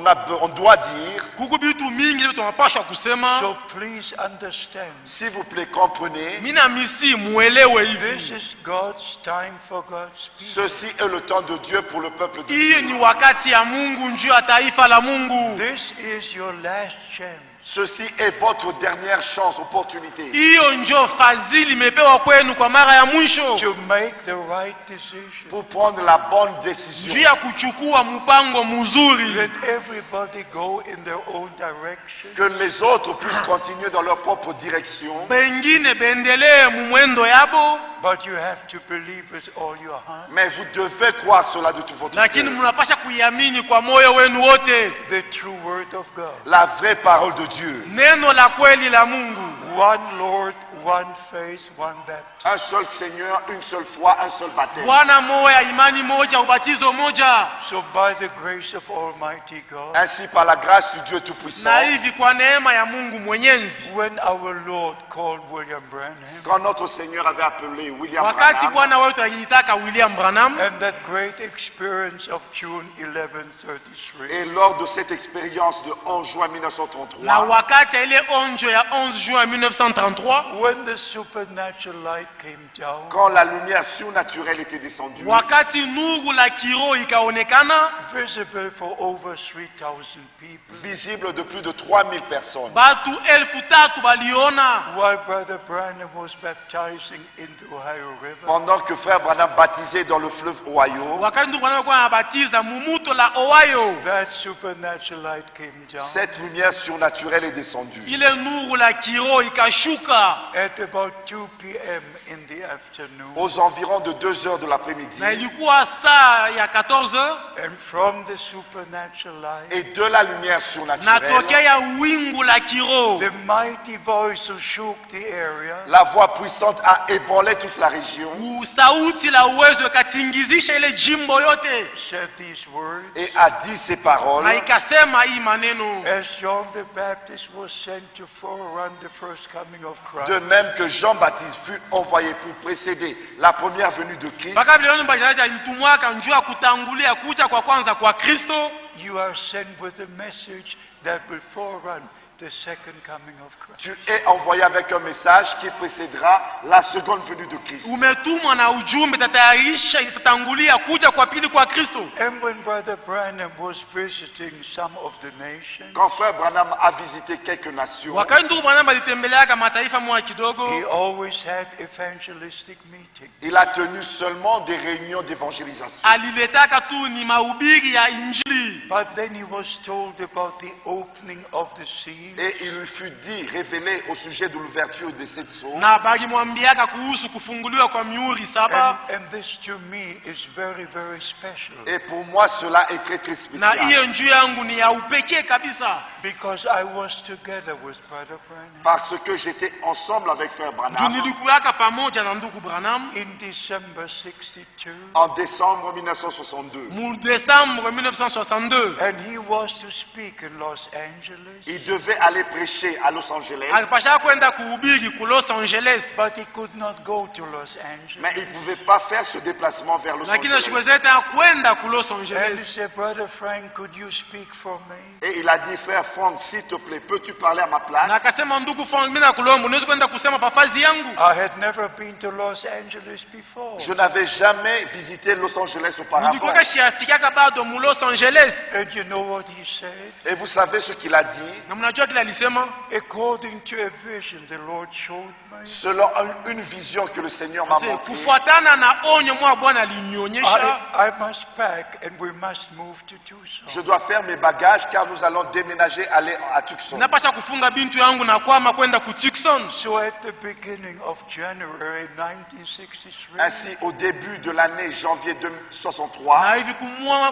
doit dire. Kuku bitu mingi leo tunapaswa kusema. So please understand, S'il vous plaît, comprenez. Mina misi muelewe this hivi. is God's time for God's people. Ceci est le temps de Dieu pour le peuple de Hii Dieu. ni wakati ya Mungu njuu ya taifa la Mungu. This is your last chance Ceci est votre dernière chance, opportunité. Hiyo njo fadhili imepewa kwenu kwa mara ya mwisho. to make the right decision. Pour prendre la bonne Njuu décision. ya kuchukua mpango mzuri. Let everybody go in their own direction. Que les autres puissent continuer dans leur propre direction. Bengine bendelee mumwendo yabo. But you have to believe with all your heart. Mais vous devez croire cela de tout votre Lakini cœur. mnapasha kuiamini kwa moyo wenu wote. The true word of God. La vraie parole de Dieu. Neno la kweli la Mungu. One Lord, one faith, one baptism. Un seul Seigneur, une seule foi, un seul baptême. Bwana moya, imani moja, ubatizo moja. So by the grace of Almighty God, Ainsi, par la grâce du Dieu Tout-Puissant, Na hivi kwa neema ya Mungu Mwenyezi. when our Lord called William Branham, quand notre Seigneur avait appelé William Wakati Branham, Bwana wetu aliitaka William Branham. and that great experience of June 1133, et lors de cette expérience de 11 juin Na 1933, wakati ya ile onjo ya 11 juin 1933. when the supernatural light came down, quand la lumière surnaturelle était descendue, Wakati nuru la kiroho ikaonekana. visible for over 3,000 people, visible de plus de 3000 personnes, Batu 3,000 baliona. while Brother Branham was baptizing in the Ohio River, pendant que frère Branham baptisait dans le fleuve Ohio, Wakati ndugu Branham alikuwa anabatiza mumuto la Ohio. that supernatural light came down. cette lumière surnaturelle est descendue. Ile nuru la kiroho ikashuka. At about 2 p.m. in the afternoon, Aux environs de 2 heures de l'après-midi, Na ilikuwa saa ya 14h. and from the supernatural light, et de la lumière surnaturelle, Natokea wingu la kiroho. the mighty voice shook the area, la voix puissante a ébranlé toute la région Sauti la uwezo ikatingizisha ile jimbo yote. said these words, et a dit ces paroles. Na ikasema hii maneno. as John the Baptist was sent to forerun the first coming of Christ, De même que Jean-Baptiste fut envoyé pour précéder la première venue de Christ, Mpaka vile Yohana Mbatizaji alitumwaka njuu ya kutangulia kuja kwa kwanza kwa Kristo. you are sent with a message that will forerun the second coming of Christ. tu es envoyé avec un message qui précédera la seconde venue de Christ. Umetumwa na ujumbe tatayarisha itatangulia kuja kwa pili kwa Kristo. And when Brother Branham was visiting some of the nations, Quand frère Branham a visité quelques nations, Wakati ndugu Branham alitembeleaka mataifa moja kidogo. he always had evangelistic meetings. il a tenu seulement des réunions d'évangélisation. Aliletaka tu ni mahubiri ya Injili. But then he was told about the opening of the sea, Et il lui fut dit, révélé au sujet de l'ouverture de cette sceau. Na balimwambiaka kuhusu kufunguliwa kwa mihuri 7. and this to me is very, very special, Et pour moi, cela est très très Na spécial. hiyo njuu yangu ni ya upekee kabisa. because I was together with Brother Branham Parce que j'étais ensemble avec frère Juu Branham nilikuwaka pamoja na ndugu Branham. in December 62, en décembre 1962. Mu Desembre 1962. and he was to speak in Los Angeles, Il devait aller prêcher à Los Angeles, Alipasha kwenda kuhubiri ku Los Angeles. but he could not go to Los Angeles. mais il ne pouvait pas faire ce déplacement vers Los Lakini Angeles. ashikuwezeta kwenda ku Los And he Angeles. said, Brother Frank, could you speak for me? Et il a dit, frère Franck, s'il te plaît, peux-tu parler à ma Na place? akasema ndugu Frank, mimi nakulomba unaweza kwenda kusema pafazi yangu. I had never been to Los Angeles before. Je n'avais jamais visité Los Angeles auparavant. Nilikuwa shiafikaka bado mu Los Angeles. And you know what he said? Et vous savez ce qu'il a dit? Na mnajua kile alisema, according to a vision the Lord showed me, selon une vision que le Seigneur m'a montrée, kufuatana na onyo mwa Bwana alinionyesha, I must pack and we must move to Tucson. je dois faire mes bagages car nous allons déménager, aller à Tucson. napasha kufunga bintu yangu na kwama kwenda ku Tucson. So at the beginning of January 1963, Ainsi, au début de l'année janvier 1963, Na hivi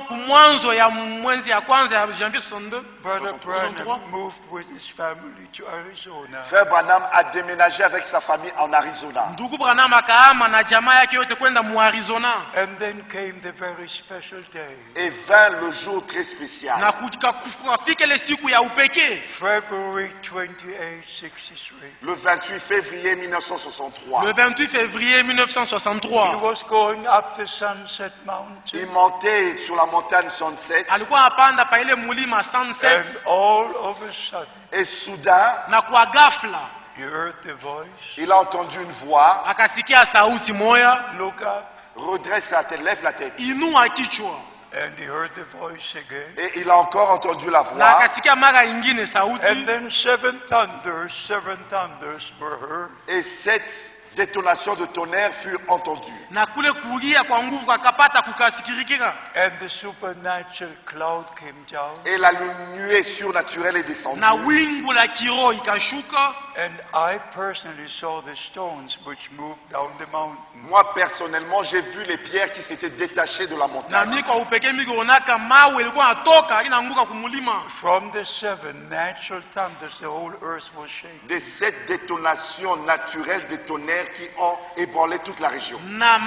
kumwanzo ya mwezi ya kwanza ya janvier 62, Brother 63, Branham moved with his family to Arizona. Frère Branham a déménagé avec sa famille en Arizona. ndugu Branham akaama na jamaa yake yote kwenda mu Arizona, And then came the very special day, Et vint le jour très spécial. na kufika ile siku ya upekee February 28, 63. Le 28 février 1963. le 28 février He 1963. was going up the Sunset Mountain, Il montait sur la montagne Sunset Alikuwa apanda pa ile mulima and Sunset, all of a sudden, et soudain, na kwa ghafla he heard the voice, il a entendu une voix. akasikia sauti moya, look up, Redresse la tête, lève la tête. inua kichwa, and he heard the voice again. Et il a encore entendu la na voix. akasikia mara ingine sauti, And then seven thunders were heard. Et 7 détonations de tonnerre furent entendues. na kule kulia kwa nguvu akapata kukasikirikira, And the supernatural cloud came down. Et la nuée surnaturelle est descendue. na wingu la kiroho ikashuka, And I personally saw the stones which moved down the mountain. Moi, personnellement, j'ai vu les pierres qui s'étaient détachées de la na montagne. mimi kwa upekee mikoonaka mawe ilikuwa natoka inaanguka kumulima. From the seven natural thunders, the whole earth was shaken. Des 7 détonations naturelles de tonnerre qui ont ébranlé toute la région. na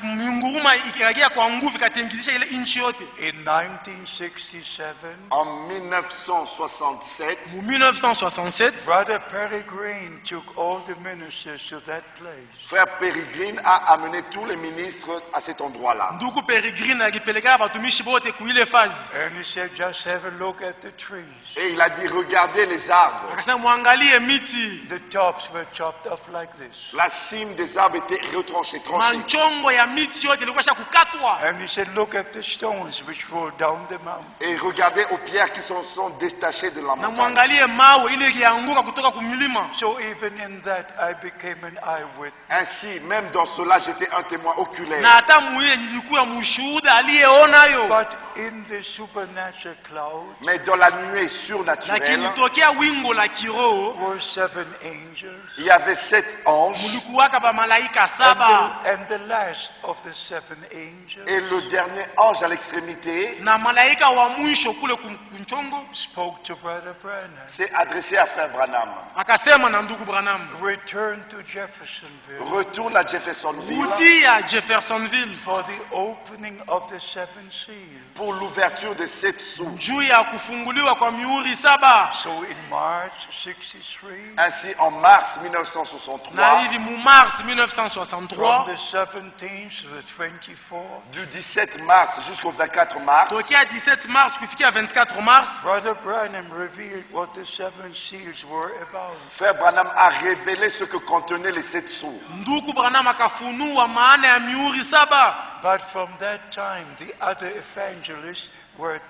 minguruma ikiragia kwa nguvu ikatingizisha ile nchi yote. In 1967, En 1967, Mu 1967 Brother Peregrine took all the ministers to that place. Frère Peregrine a amené tous les ministres à cet endroit-là. ndugu Peregrine alipeleka watumishi wote kuile fazi, And he said, just have a look at the trees. Et il a dit, regardez les arbres. akasema mwangalie miti, The tops were chopped off like this. La cime des arbres était retranchée, tranchée. manchongo ya miti yote ilikuwa sha kukatwa, And he said, look at the stones which roll down the mountain. Et regardez aux pierres qui sont détachées de la na montagne. mwangalie mawe ile ilianguka kutoka kumilima. So even in that, I became an eyewitness. Ainsi, même dans cela, j'étais un témoin na oculaire. hata muile nilikuwa mshuhuda aliyeonayo. But in the supernatural cloud Mais dans la nuée Lakini surnaturelle, tokea wingo la kiroho were seven angels. il y avait 7 anges. mulikuwaka ba malaika saba, And the last of the seven angels Et le dernier ange à l'extrémité na malaika wa mwisho kule kunchongo spoke to Brother Branham. s'est adressé à Frère Branham. akasema na ndugu Branham, Return to Jeffersonville Retourne à Jeffersonville utia Jeffersonville for the opening of the seven seals. pour l'ouverture des 7 sous. juu ya kufunguliwa kwa mihuri saba. So in March 63, Ainsi, en mars Na 1963, hivi mu mars from 1963 the 17th to the 24th, du 17 mars jusqu'au 24 mars, tokea 17 mars kufikia 24 mars, Brother Branham revealed what the seven seals were about. Frère Branham a révélé ce que contenaient les 7 sous. ndugu Branham akafunua maana ya mihuri saba. But from that time, the other evangelists were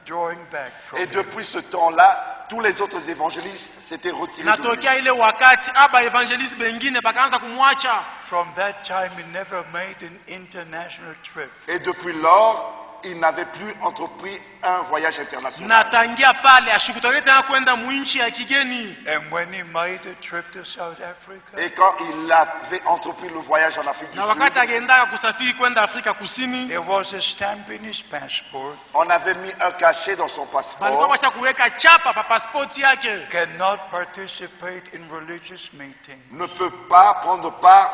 drawing back from Et him. depuis ce temps-là, tous les autres évangélistes s'étaient retirés na de lui. tokea ile wakati aba evangelist bengine bakaanza kumwacha. From that time, he never made an international trip. Et depuis lors, il n'avait plus entrepris un voyage international. na tangia pale ashukutake tena kwenda mwinchi ya kigeni. And when he made a trip to South Africa, Et quand il avait entrepris le voyage en Afrique du na wakati Sud, akaendaka kusafiri kwenda Afrika Kusini, there was a stamp in his passport. on avait mis un cachet dans son walikuwa passeport. washa kuweka chapa pa pasipoti yake. Cannot participate in religious meetings. Ne peut pas prendre part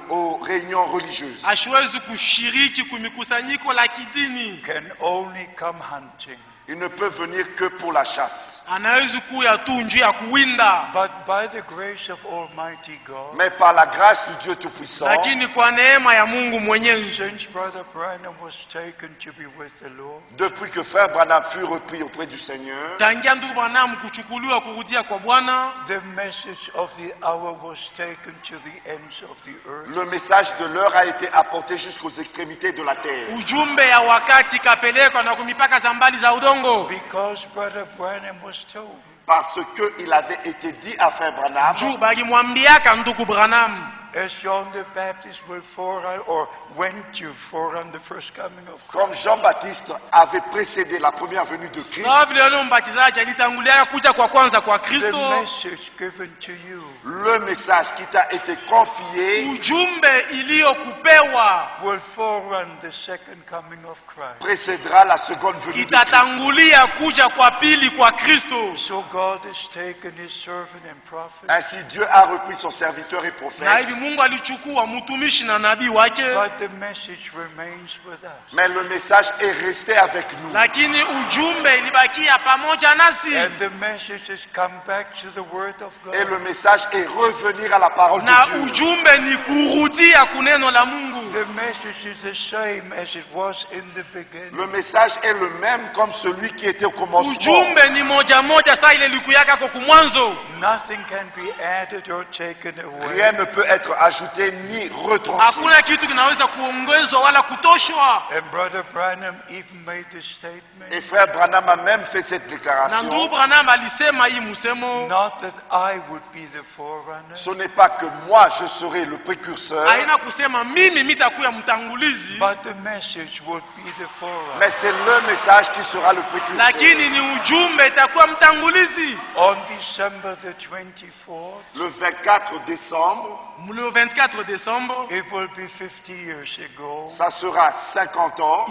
aux réunions religieuses. Hasiwezi kushiriki kumikusanyiko la kidini, Can only come hunting. Il ne peut venir que pour la chasse. anawezi kuya tu njuu ya kuwinda. But by the grace of Almighty God, Mais par la grâce du Dieu Tout-Puissant, Lakini kwa neema ya Mungu Mwenyezi, since Brother Branham was taken to be with the Lord, depuis que Frère Branham fut repris auprès du Seigneur, tangia ndugu Branham kuchukuliwa kurudia kwa Bwana, the message of the hour was taken to the ends of the earth. le message de l'heure a été apporté jusqu'aux extrémités de la terre. ujumbe ya wakati kapelekwa na kumipaka za mbali za udongo. Because Brother Branham was told Parce qu'il avait été dit à frère Branham, juu balimwambiaka ndugu Branham as John the Baptist will forerun or went to forerun the first coming of Christ. comme Jean-Baptiste avait précédé la première venue de Christ, sawa vile yule mbatizaji alitangulia kuja kwa kwanza kwa The Kristo. message given to you le message qui t'a été confié Ujumbe iliyokupewa will forerun the second coming of Christ. précédera la seconde venue de Christ. itatangulia kuja kwa pili kwa Kristo. So God has taken his servant and prophet, Ainsi Dieu a repris son serviteur et Na prophète, hivi Mungu alichukua mtumishi na nabii wake, but the message remains with us. mais le message est resté avec nous. lakini ujumbe ilibakia pamoja nasi, And the message has come back to the word of Et God. le message est revenir à la parole na de Dieu. ujumbe ni kurudia kuneno la Mungu. The message is the same as it was in the beginning. Le message est le même comme celui qui était au commencement. Ujumbe ni moja moja, saa ile likuyaka kwa kumwanzo. Nothing can be added or taken away. Rien ne peut être ajouté ni retranché. Hakuna kitu kinaweza kuongezwa wala kutoshwa. And Brother Branham even made the Et statement, frère Branham a même fait cette Na ndugu déclaration. Branham alisema hii msemo, not that I would be the forerunner, Ce n'est pas que moi je serai le précurseur, haina kusema mimi mitakuwa mtangulizi, but the message would be the forerunner. mais c'est le message qui sera le précurseur. lakini ni ujumbe itakuwa mtangulizi. On December the 24th, Le 24 décembre, Le 24 Desemba it will be 50 years ago ça sera 50 ans,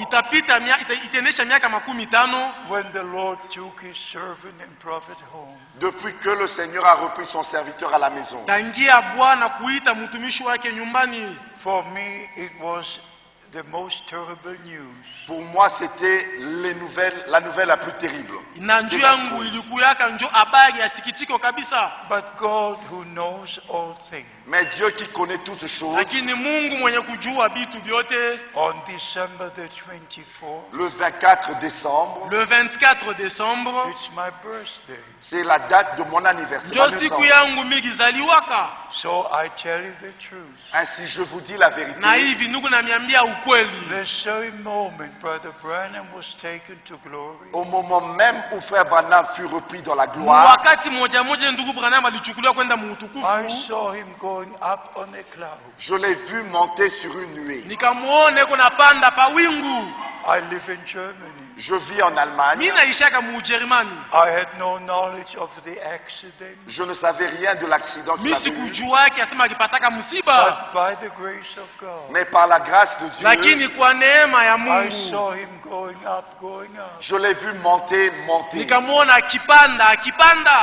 itaenesha miaka 50 when the Lord took his servant and prophet home. depuis que le Seigneur a repris son serviteur à la maison. tangia Bwana kuita mtumishi wake nyumbani. For me, it was the most terrible news. Pour moi, c'était la nouvelle la plus terrible. Na njoo yangu ilikuyaka njo habari ya sikitiko kabisa, But God, who knows all things, Mais Dieu qui connaît toutes choses, lakini Mungu mwenye kujua vitu vyote, on December the 24th, le 24 décembre, le 24 Desemba it's my birthday. c'est la date de mon anniversaire. njo ma siku naissance. yangu migizaliwaka. So I tell you the truth. Ainsi, je vous dis la vérité. Na hivi ndugu, namiambia ukweli, The same moment Brother Branham was taken to glory, Au moment même où frère Branham fut repris dans la gloire, wakati moja moja ndugu Branham alichukuliwa kwenda I muutukufu, saw him going up on a cloud. je l'ai vu monter sur une nuée. nikamuone kuna panda pa wingu. I live in Germany. Je vis en Allemagne. Mimi naishaka mu Ujerumani, I had no knowledge of the accident, Je ne savais rien de l'accident qu'il mimi avait eu. sikujua yake asema akipataka msiba, but by the grace of God, Mais par la grâce de Dieu, lakini kwa neema ya I Mungu saw him going up. je l'ai vu monter. nikamuona akipanda.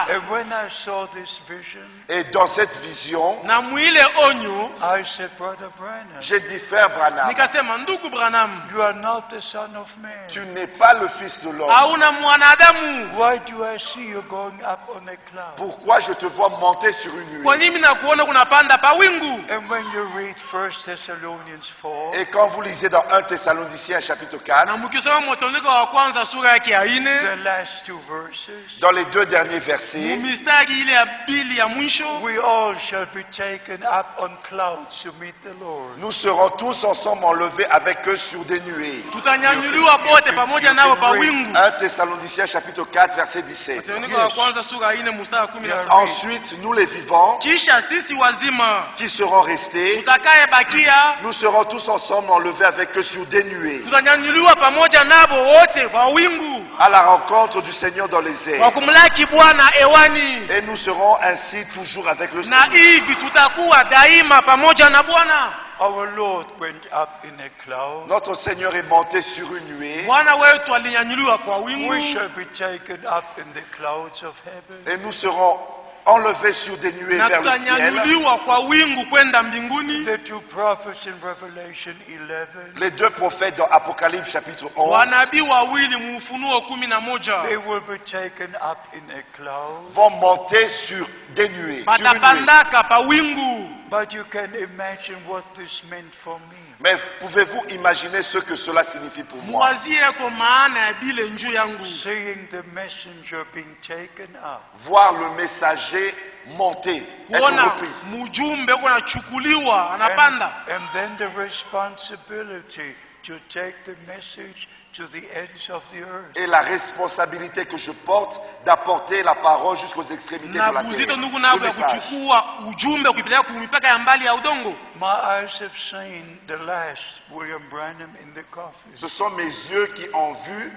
And when I saw this vision, Et dans cette vision, Na mwile onyo I said, Brother Branham, j'ai dit, frère Branham, nikasema, ndugu Branham, you are not the Son of Man. tu n'es pas le fils de l'homme. hauna mwanadamu. Why do I see you going up on a cloud? Pourquoi je te vois monter sur une Kwa nuée? nini nakuona kunapanda pa wingu? And when you read 1 Thessalonians 4, Et quand vous lisez dans 1 Thessaloniciens chapitre Na 4, mkisoma Wathesalonike wa kwanza sura yake ya 4 the last two verses, dans les deux derniers versets, mistari ile ya pili ya mwisho, we all shall be taken up on clouds to meet the Lord. nous serons tous ensemble enlevés avec eux sur des nuées. tutanyanyuliwa bote pamoja nao pa wingu. 1 Thessaloniciens chapitre 4 verset 17. Wathesalonike wa kwanza sura ya 4 mstari wa 17. Ensuite, nous les vivants Kisha sisi wazima qui serons restés, tutakayebakia nous serons tous ensemble enlevés avec eux sur des nuées tutanyanyuliwa pamoja nabo wote kwa wingu à la rencontre du Seigneur dans les kwa airs. kumlaki Bwana hewani, Et nous serons ainsi toujours avec le na Seigneur. hivi tutakuwa daima pamoja na Bwana. Our Lord went up in a cloud. Notre Seigneur est monté sur une nuée Bwana wetu alinyanyuliwa kwa wingu, We shall be taken up in the clouds of heaven. et nous serons enlevés sur des nuées na vers le ciel. tutanyanyuliwa kwa wingu kwenda mbinguni. The two prophets in Revelation 11, Les deux prophètes dans Apocalypse chapitre 11 Wanabii wawili mu Ufunuo 11 they will be taken up in a cloud. vont monter sur des nuées, sur une nuée. batapandaka pa wingu. But you can imagine what this meant for me. Mais pouvez-vous imaginer ce que cela signifie pour moi? Mwazie ko maana ya bile njuu yangu, Seeing the messenger being taken up. Voir le messager monter, être kuona repris. mjumbe uko anachukuliwa anapanda. And then the responsibility to take the message to the ends of the earth. Et la responsabilité que je porte d'apporter la parole jusqu'aux extrémités de Na la buzito terre. ndugu Le nabo ya message. kuchukua ujumbe ukipeleka kumipaka ya mbali ya udongo. My eyes have seen the last William Branham in the coffin. Ce sont mes yeux qui ont vu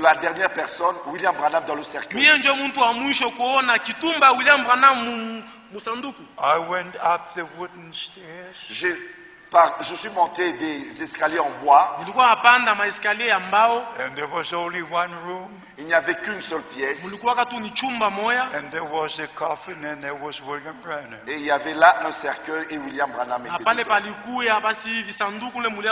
la dernière personne, William Branham, dans le cercueil. Mie ndio mtu wa mwisho kuona kitumba William Branham musanduku. I went up the wooden stairs. Je suis monté des escaliers en bois. Nilikuwa napanda maeskalier ya mbao. And there was only one room. Il n'y avait qu'une seule pièce. Mulikuwa tu ni chumba moya. And there was a coffin and there was William Branham. Et il y avait là un cercueil et William Branham était Pale dedans. palikuya basi hivi sanduku le mwili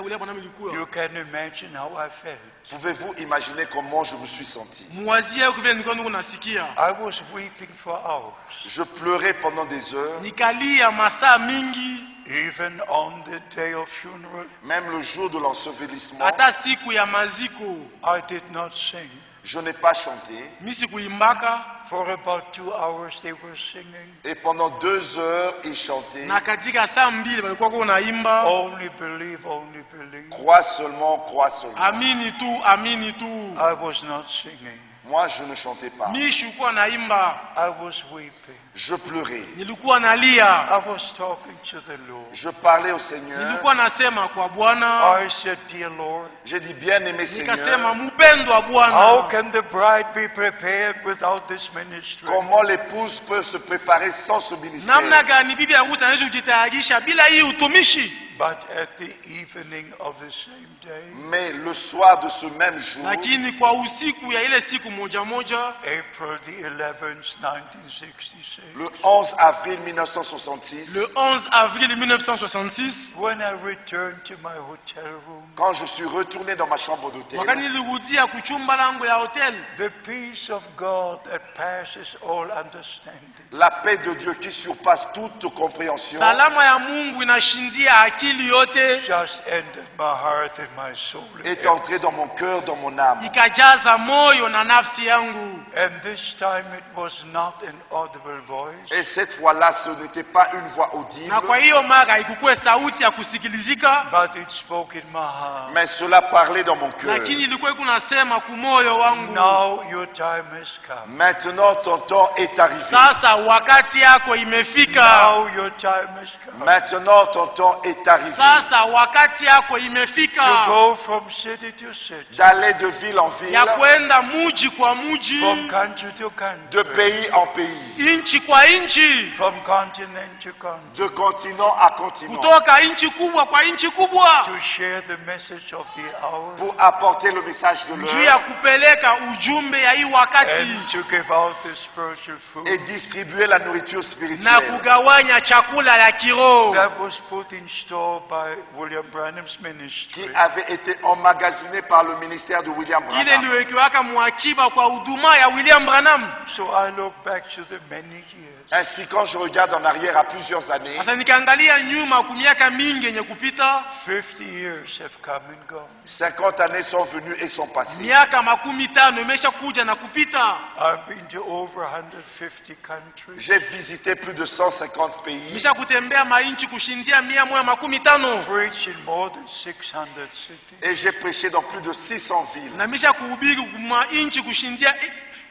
William Branham ilikuwa. You can imagine how I felt. Pouvez-vous imaginer comment je me suis senti? Muwazie kwa vile nilikuwa ndugu nasikia. I was weeping for hours. Je pleurais pendant des heures. Nikalia masaa mingi. Even on the day of funeral, Même le jour de l'ensevelissement, Hata siku ya maziko I did not sing. je n'ai pas chanté. mimi sikuimbaka. For about 2 hours they were singing. Et pendant 2 heures, ils chantaient. Na katika saa mbili walikuwa kwa naimba. Only believe, only believe. Crois seulement, crois seulement. Amini tu, amini tu. I was not singing. Moi, je ne chantais pas. Mimi sikuwa naimba. I was weeping. Je pleurais. Nilikuwa nalia. I was talking to the Lord. Je parlais au Seigneur. Nilikuwa nasema kwa Bwana. I said, Dear Lord, J'ai dit, bien-aimé Seigneur, Nikasema mpendwa how Bwana. can the bride be prepared without this ministry? comment l'épouse peut se préparer sans ce Namna ministère? gani bibi harusi anaweza kujitayarisha bila hii utumishi? But at the evening of the same day, Mais le soir de ce même jour, Lakini kwa usiku ya ile siku moja moja, April the 11th, 1966, le 11 avril 1966, le 11 avril 1966, when I returned to my hotel room, quand je suis retourné dans ma chambre d'hôtel, wakati nilirudia kuchumba langu ya hotel, the peace of God that passes all understanding la paix de Dieu qui surpasse toute compréhension salama ya Mungu inashindia akili yote, just entered my heart and my soul. est entrée dans mon cœur, dans mon âme. ikajaza moyo na nafsi yangu. And this time it was not an audible voice, Et cette fois-là, ce n'était pas une voix audible, Na kwa hiyo mara haikukuwa sauti ya kusikilizika, but it spoke in my heart. mais cela parlait dans mon cœur. lakini ilikuwa kunasema kumoyo wangu, Now your time has come. Maintenant, ton temps est arrivé. sasa wakati yako imefika. Now your time has come. Maintenant, ton temps est arrivé. Sasa wakati yako To imefika go from city to city, D'aller de ville en ville, ya kwenda muji kwa muji, from country to country, de pays en pays, inchi kwa inchi, from continent to continent, de continent à continent, kutoka inchi kubwa kwa inchi kubwa, to share the message of the hour pour apporter le message de juu ya l'heure kupeleka ujumbe ya hii wakati and to give out the spiritual food et distribuer la nourriture na spirituelle kugawanya chakula ya kiroho that was put in store by William Branham's qui ministry. avait été emmagasinée par le ministère de William ile Branham. iliwekiwaka mwakiba kwa huduma ya William Branham. So I look back to the many years. Ainsi, quand je regarde en arrière à plusieurs années, Sasa nikaangalia nyuma kwa miaka mingi yenye kupita, 50 years have come and gone. 50 années sont venues et sont passées. miaka 50 imesha kuja na kupita. I've been to over 150 countries. J'ai visité plus de 150 pays. Nimesha kutembea mainchi kushindia 150 Preached in more than 600 cities. Et j'ai prêché dans plus de 600 villes. na nimesha kuhubiri kwa inchi kushindia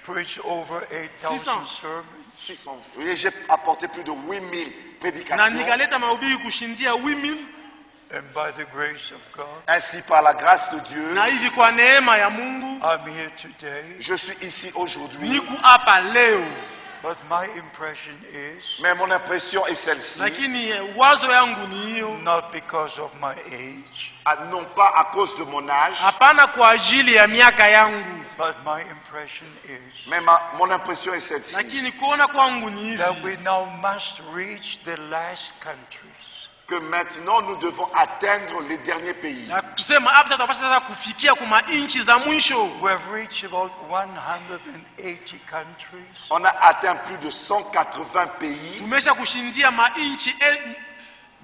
Preached over 8,000 600. sermons. 600. Et j'ai apporté plus de 8000 na prédications. nikaleta mahubiri kushindia 8000. And by the grace of God, Ainsi, par la grâce de Dieu, Na hivi kwa neema ya Mungu I'm here today. je suis ici aujourd'hui. niku hapa leo, But my impression is Mais mon impression est celle-ci. lakini wazo yangu ni hiyo, not because of my age, Non pas à cause de mon âge, hapana kwa ajili ya miaka yangu, but my impression is mais mon impression est celle-ci. lakini kuona kwangu ni that hivi, we now must reach the last countries. Que maintenant nous devons atteindre les derniers pays. na tusema hapa sasa tunapaswa sasa kufikia kuma inchi za mwisho. We have reached about 180 countries. On a atteint plus de 180 pays. Tumesha kushindia mainchi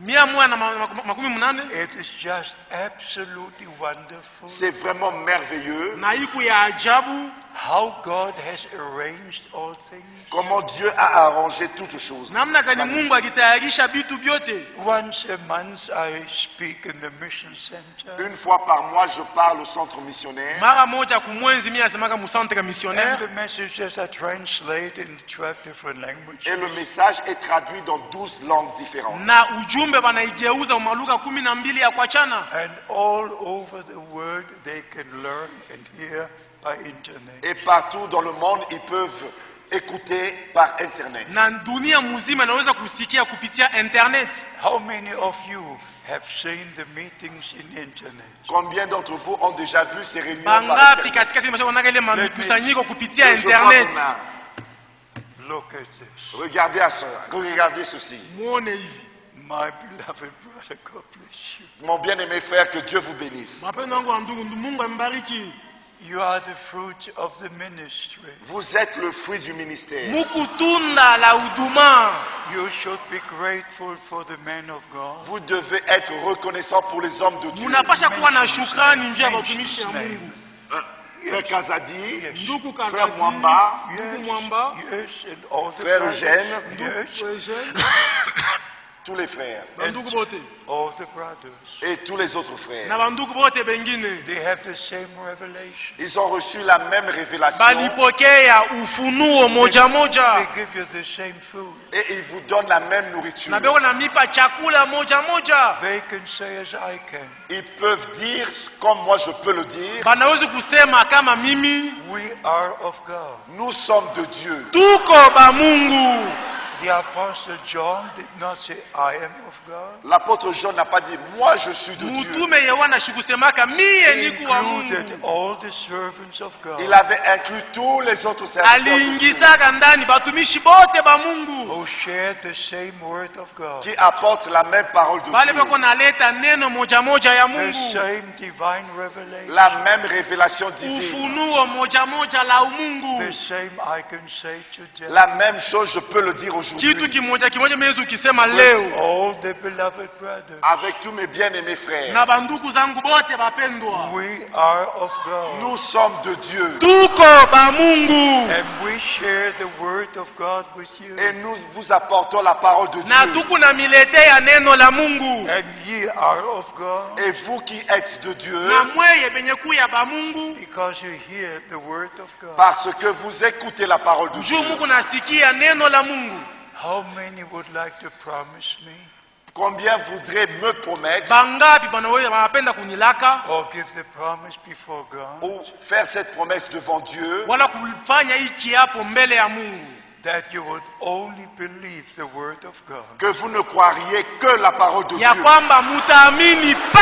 180. It is just absolutely wonderful C'est vraiment merveilleux Na iku ya ajabu how God has arranged all things. comment Dieu a arrangé toutes choses. namna gani Mungu akitayarisha vitu vyote. Once a month I speak in the mission center. Une fois par mois, je parle au centre missionnaire. Mara moja kumwenzi mimi nasemaka mu centre And missionnaire the messages are translated in 12 different languages. Et le message est traduit dans 12 langues différentes. na ujumbe wanaigeuza umaluka 12 ya kuachana. And all over the world they can learn and hear by internet. Et partout dans le monde, ils peuvent écouter par Internet. Na dunia mzima inaweza kusikia kupitia internet. How many of you have seen the meetings in internet? Combien d'entre vous ont déjà vu ces réunions par Bangapi Internet? katika sisi mashaka ile makusanyiko kupitia Je vois internet. qu'on a- Look at this. Regardez ceci. Muone hivi. My beloved brother, God bless you. Mon bien-aimé frère, que Dieu vous bénisse. Mapendo wangu wa ndugu, Mungu ambariki. You are the fruit of the ministry. Vous êtes le fruit du ministère. Mukutunda la huduma. You should be grateful for the men of God. Vous devez être reconnaissant pour les hommes de Dieu. Munapasha kuwa na Mention shukrani his njia ya name. watumishi ya Mention his Mungu. Frère Kazadi, Ndugu frère Kazadi, Mwamba, ndugu Mwamba, Yes, and all the Frère brothers. Eugène. Yes, Eugène, tous les frères bandugu bote all the brothers. et tous les autres frères. na bandugu bote bengine They have the same revelation. Ils ont reçu la même révélation balipokea ufunuo moja They moja give you the same food. et ils vous donnent la même nourriture. na beko na mipa chakula moja moja. They can say as I can. Ils peuvent dire comme moi je peux le dire, Banawezi kusema kama mimi We are of God. nous sommes de Dieu. tuko ba Mungu. The Apostle John did not say, I am of God. L'apôtre Jean n'a pas dit moi je suis de Dieu. Mutume Yohana shikusemaka mie He niku wa included Mungu. all the servants of God Il avait inclus tous les autres serviteurs de Dieu Aliingisaka ndani batumishi bote ba Mungu. who shared the same word of God, qui apportent la même parole de Bale Dieu. beko naleta neno moja moja ya the Mungu. same divine revelation, La même révélation divine. Ufunuo moja moja la Mungu. the same I can say today. La même chose je peux le dire Kitu aujourd'hui. kimoja kimoja mezi ukisema With leo all the beloved brothers, Avec tous mes bien-aimés frères. na bandugu zangu bote bapendwa, we are of God. Nous sommes de Dieu. tuko ba Mungu And we share the word of God with you. Et nous vous apportons la parole de na Dieu. tuku na miletea neno la Mungu. And ye are of God Et vous qui êtes de Dieu, Na mweye benye kuya ba Mungu because you hear the word of God. parce que vous écoutez la parole de Dieu. juu Mungu nasikia neno la Mungu. How many would like to promise me Combien voudraient me promettre Bangapi wanapenda kunilaka or give the promise before God ou faire cette promesse devant Dieu wala kufanya hii kiapo mbele ya Mungu that you would only believe the word of God? que vous ne croiriez que la parole de ya Dieu? kwamba mutaamini pa.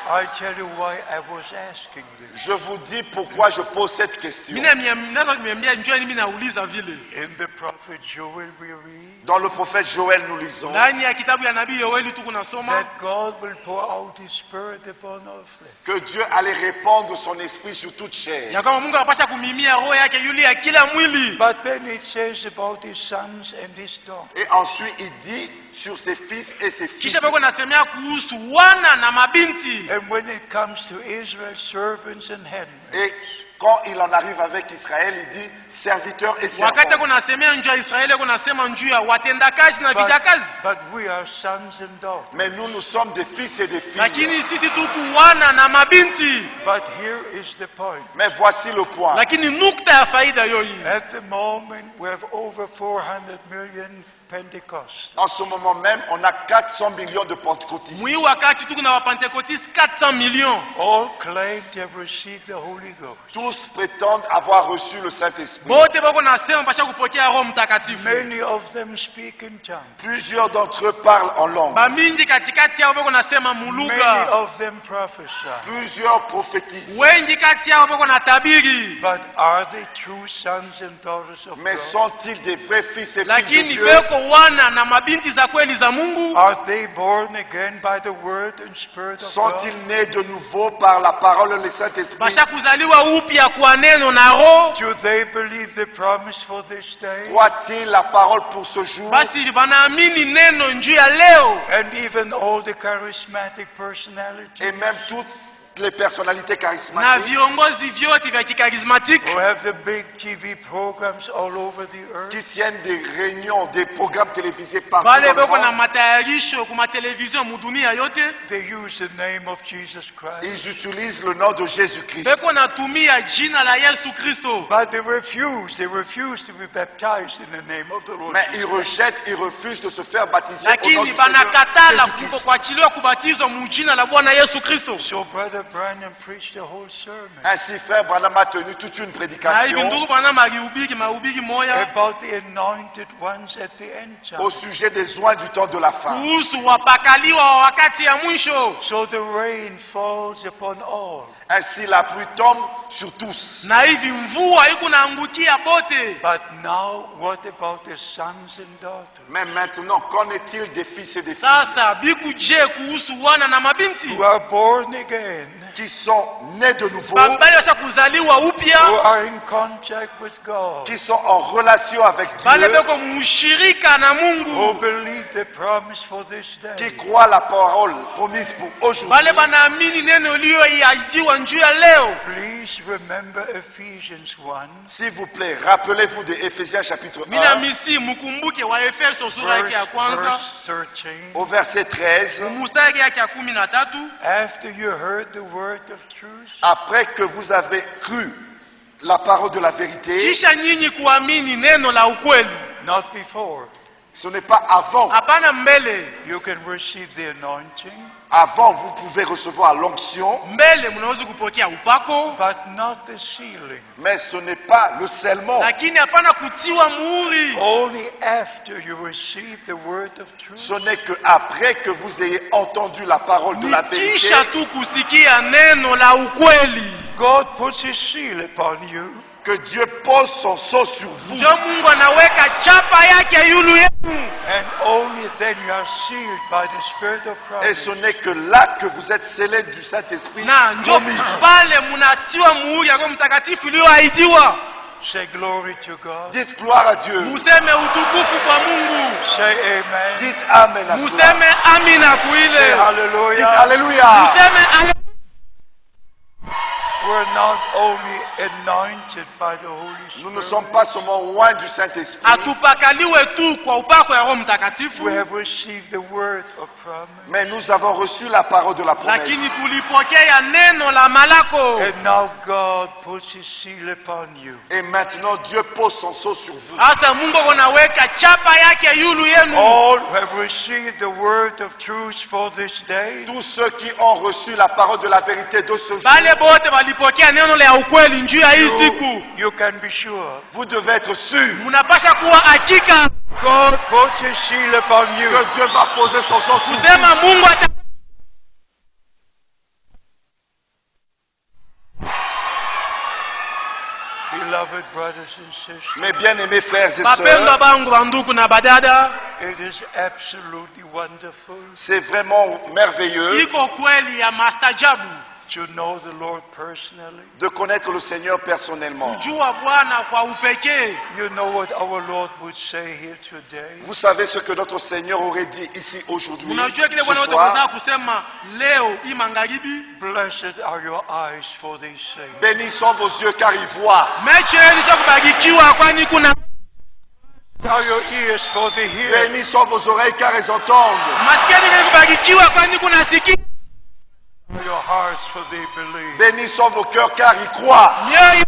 I tell you why I was asking this. Je vous dis pourquoi je pose cette question. Naweza kuniambia njoo mimi nauliza vile. In the prophet Joel we read Dans le prophète Joël, nous lisons Ndani ya kitabu ya nabii Yoeli tuko nasoma that God will pour out his spirit upon all flesh. que Dieu allait répandre son esprit sur toute chair. ya kwamba Mungu anapasha kumimia roho yake yule ya kila mwili. But then it says about his sons and his daughters. Et ensuite, il dit sur ses fils et ses filles. Kisha bako nasemea kuhusu wana na mabinti. And when it comes to Israel's servants and handmaids, Et quand il en arrive avec Israël, il dit serviteurs et Wakati servantes. kunasemea njuu ya Israeli kunasema njuu ya watendakazi na vijakazi. but we are sons and daughters. Mais nous sommes des fils et des filles. Lakini sisi tuku wana na mabinti. But here is the point. Mais voici le point. Lakini nukta ya faida yoyi. At the moment, we have over 400 million Pentecost. En ce moment même, on a 400 millions de pentecôtistes. Mwi wakati tuku na wapentekotisti 400 millions. All claim to have received the Holy Ghost. Tous prétendent avoir reçu le Saint-Esprit. Bote bako nasema pasha kupokea Roho Mtakatifu. Many of them speak in tongues. Plusieurs d'entre eux parlent en langue. Bamingi katikati yao bako nasema Many muluga. of them prophesy. Plusieurs prophétisent. Wengi kati yao bako na tabiri. But are they true sons and daughters of Mais God? sont-ils des vrais fils et filles de Lakini Dieu? beko wana na mabinti za kweli za Mungu? Are they born again by the word and spirit of God? Sont-ils nés de nouveau par la parole et le Saint-Esprit? Basha kuzaliwa upya kwa neno na roho? Do they believe the promise for this day? Croient-ils la parole pour ce jour? Basi banaamini neno njuu ya leo. And even all the charismatic personalities Et même toutes les personnalités Na charismatiques viongozi vyote vya kikarismatiki who have the big TV programs all over the qui earth, tiennent des réunions, des programmes télévisés partout bale dans le beko na monde, matayarisho kuma television mudunia yote, they use the name of Jesus Christ. ils utilisent le nom de Jésus-Christ. beko natumia jina la Yesu Kristo. But they refuse to be baptized in the name of the Lord Mais Jesus. ils rejettent, ils refusent de se faire baptiser au nom Lakini du Seigneur banakatala Jésus-Christ. kuachiliwa kubatizwa mu jina la Bwana Yesu Kristo. So Brother Branham preached the whole sermon Ainsi, frère Branham a tenu toute une Na hivi prédication ndugu bwana mahubiri moya about the anointed ones at the end au time. sujet des oins du temps de la fin. kuhusu wapakaliwa wa wakati ya mwisho. So the rain falls upon all. Ainsi, la pluie tombe sur tous. Na hivi mvua iko naangukia bote. But now, what about the sons and daughters Mais maintenant, qu'en est-il des fils et des filles Sasa bikuje kuhusu wana na mabinti who are born again, qui sont nés de nouveau, bambali washa kuzaliwa who upya, are in contact with God, qui sont en relation avec bale Dieu, beko mushirika na who Mungu, believe the promise for this qui day? croient la parole promise pour aujourd'hui. bale banaamini neno iliyoahidiwa njuu ya leo. Please remember Ephesians 1, S'il vous plaît, rappelez-vous de Éphésiens chapitre Mina 1, misi mukumbuke wa Efeso sura yake ya kwanza verse 13. au verset 13. mstari yake ya 13. After you heard the word of truth, Après que vous avez cru la parole de la vérité, Kisha nyinyi kuamini neno la ukweli, not before, ce n'est pas avant. hapana mbele. you can receive the anointing, Avant, vous pouvez recevoir l'onction, Mbele mnaweza kupokea upako, but not the sealing. mais ce n'est pas le scellement. lakini hapana kutiwa muhuri. Only after you receive the word of truth, Ce n'est qu'après que vous ayez entendu la parole de la vérité, Kisha tu kusikia neno la ukweli, God puts his seal upon you, que Dieu pose son sceau sur vous. njo Mungu anaweka chapa yake yulu yenu, and only then you are sealed by the Spirit of Et promise. ce n'est que là que vous êtes scellés du Saint-Esprit na njo promis. pale munatiwa muhuri ya Roho Mtakatifu iliyoahidiwa. Say glory to God. Dites gloire à Dieu. Museme utukufu kwa Mungu, Say amen. Dites Amen à cela. museme amina Say kuile, Dites hallelujah. Alléluia. museme ale- We're not only anointed by the Holy Nous ne Spirit, sommes pas seulement loin du Saint-Esprit. atupakaliwe tu kwa upako ya Roho Mtakatifu, we have received the word of promise. Mais nous avons reçu la parole de la lakini promesse. tulipokea neno la malako. And now God puts his seal upon you. Et maintenant, Dieu pose son sceau sur vous. Sasa Mungu anaweka chapa yake yulu yenu. All who have received the word of truth for this day, Tous ceux qui ont reçu la parole de la vérité de ce jour, Bale bote walipokea neno la ukweli njuu ya hii siku. you can be sure. vous devez être sûrs Munapasha kuwa hakika God puts his seal upon you. que Dieu va poser son sceau sur vous. kusema Mungu ata Beloved brothers and sisters, Mes bien-aimés frères et bapendwa sœurs, bangu banduku na badada, it is absolutely wonderful c'est vraiment merveilleux iko kweli ya mastajabu to know the Lord personally. de connaître le Seigneur personnellement. kujua Bwana kwa upekee. You know what our Lord would say here today? Vous savez ce que notre Seigneur aurait dit ici aujourd'hui, Unajua kile ce Bwana wote soir. kuzaa kusema leo hii magharibi, Blessed are your eyes for they see. Bénis sont vos yeux car ils voient. mecho yenu sio kubarikiwa, kwani kuna Are your ears for they hear. Bénis sont vos oreilles car elles entendent. masikini yenu kubarikiwa, kwani kuna sikia. Are your hearts for they believe. Bénis sont vos cœurs car ils croient. Mioyo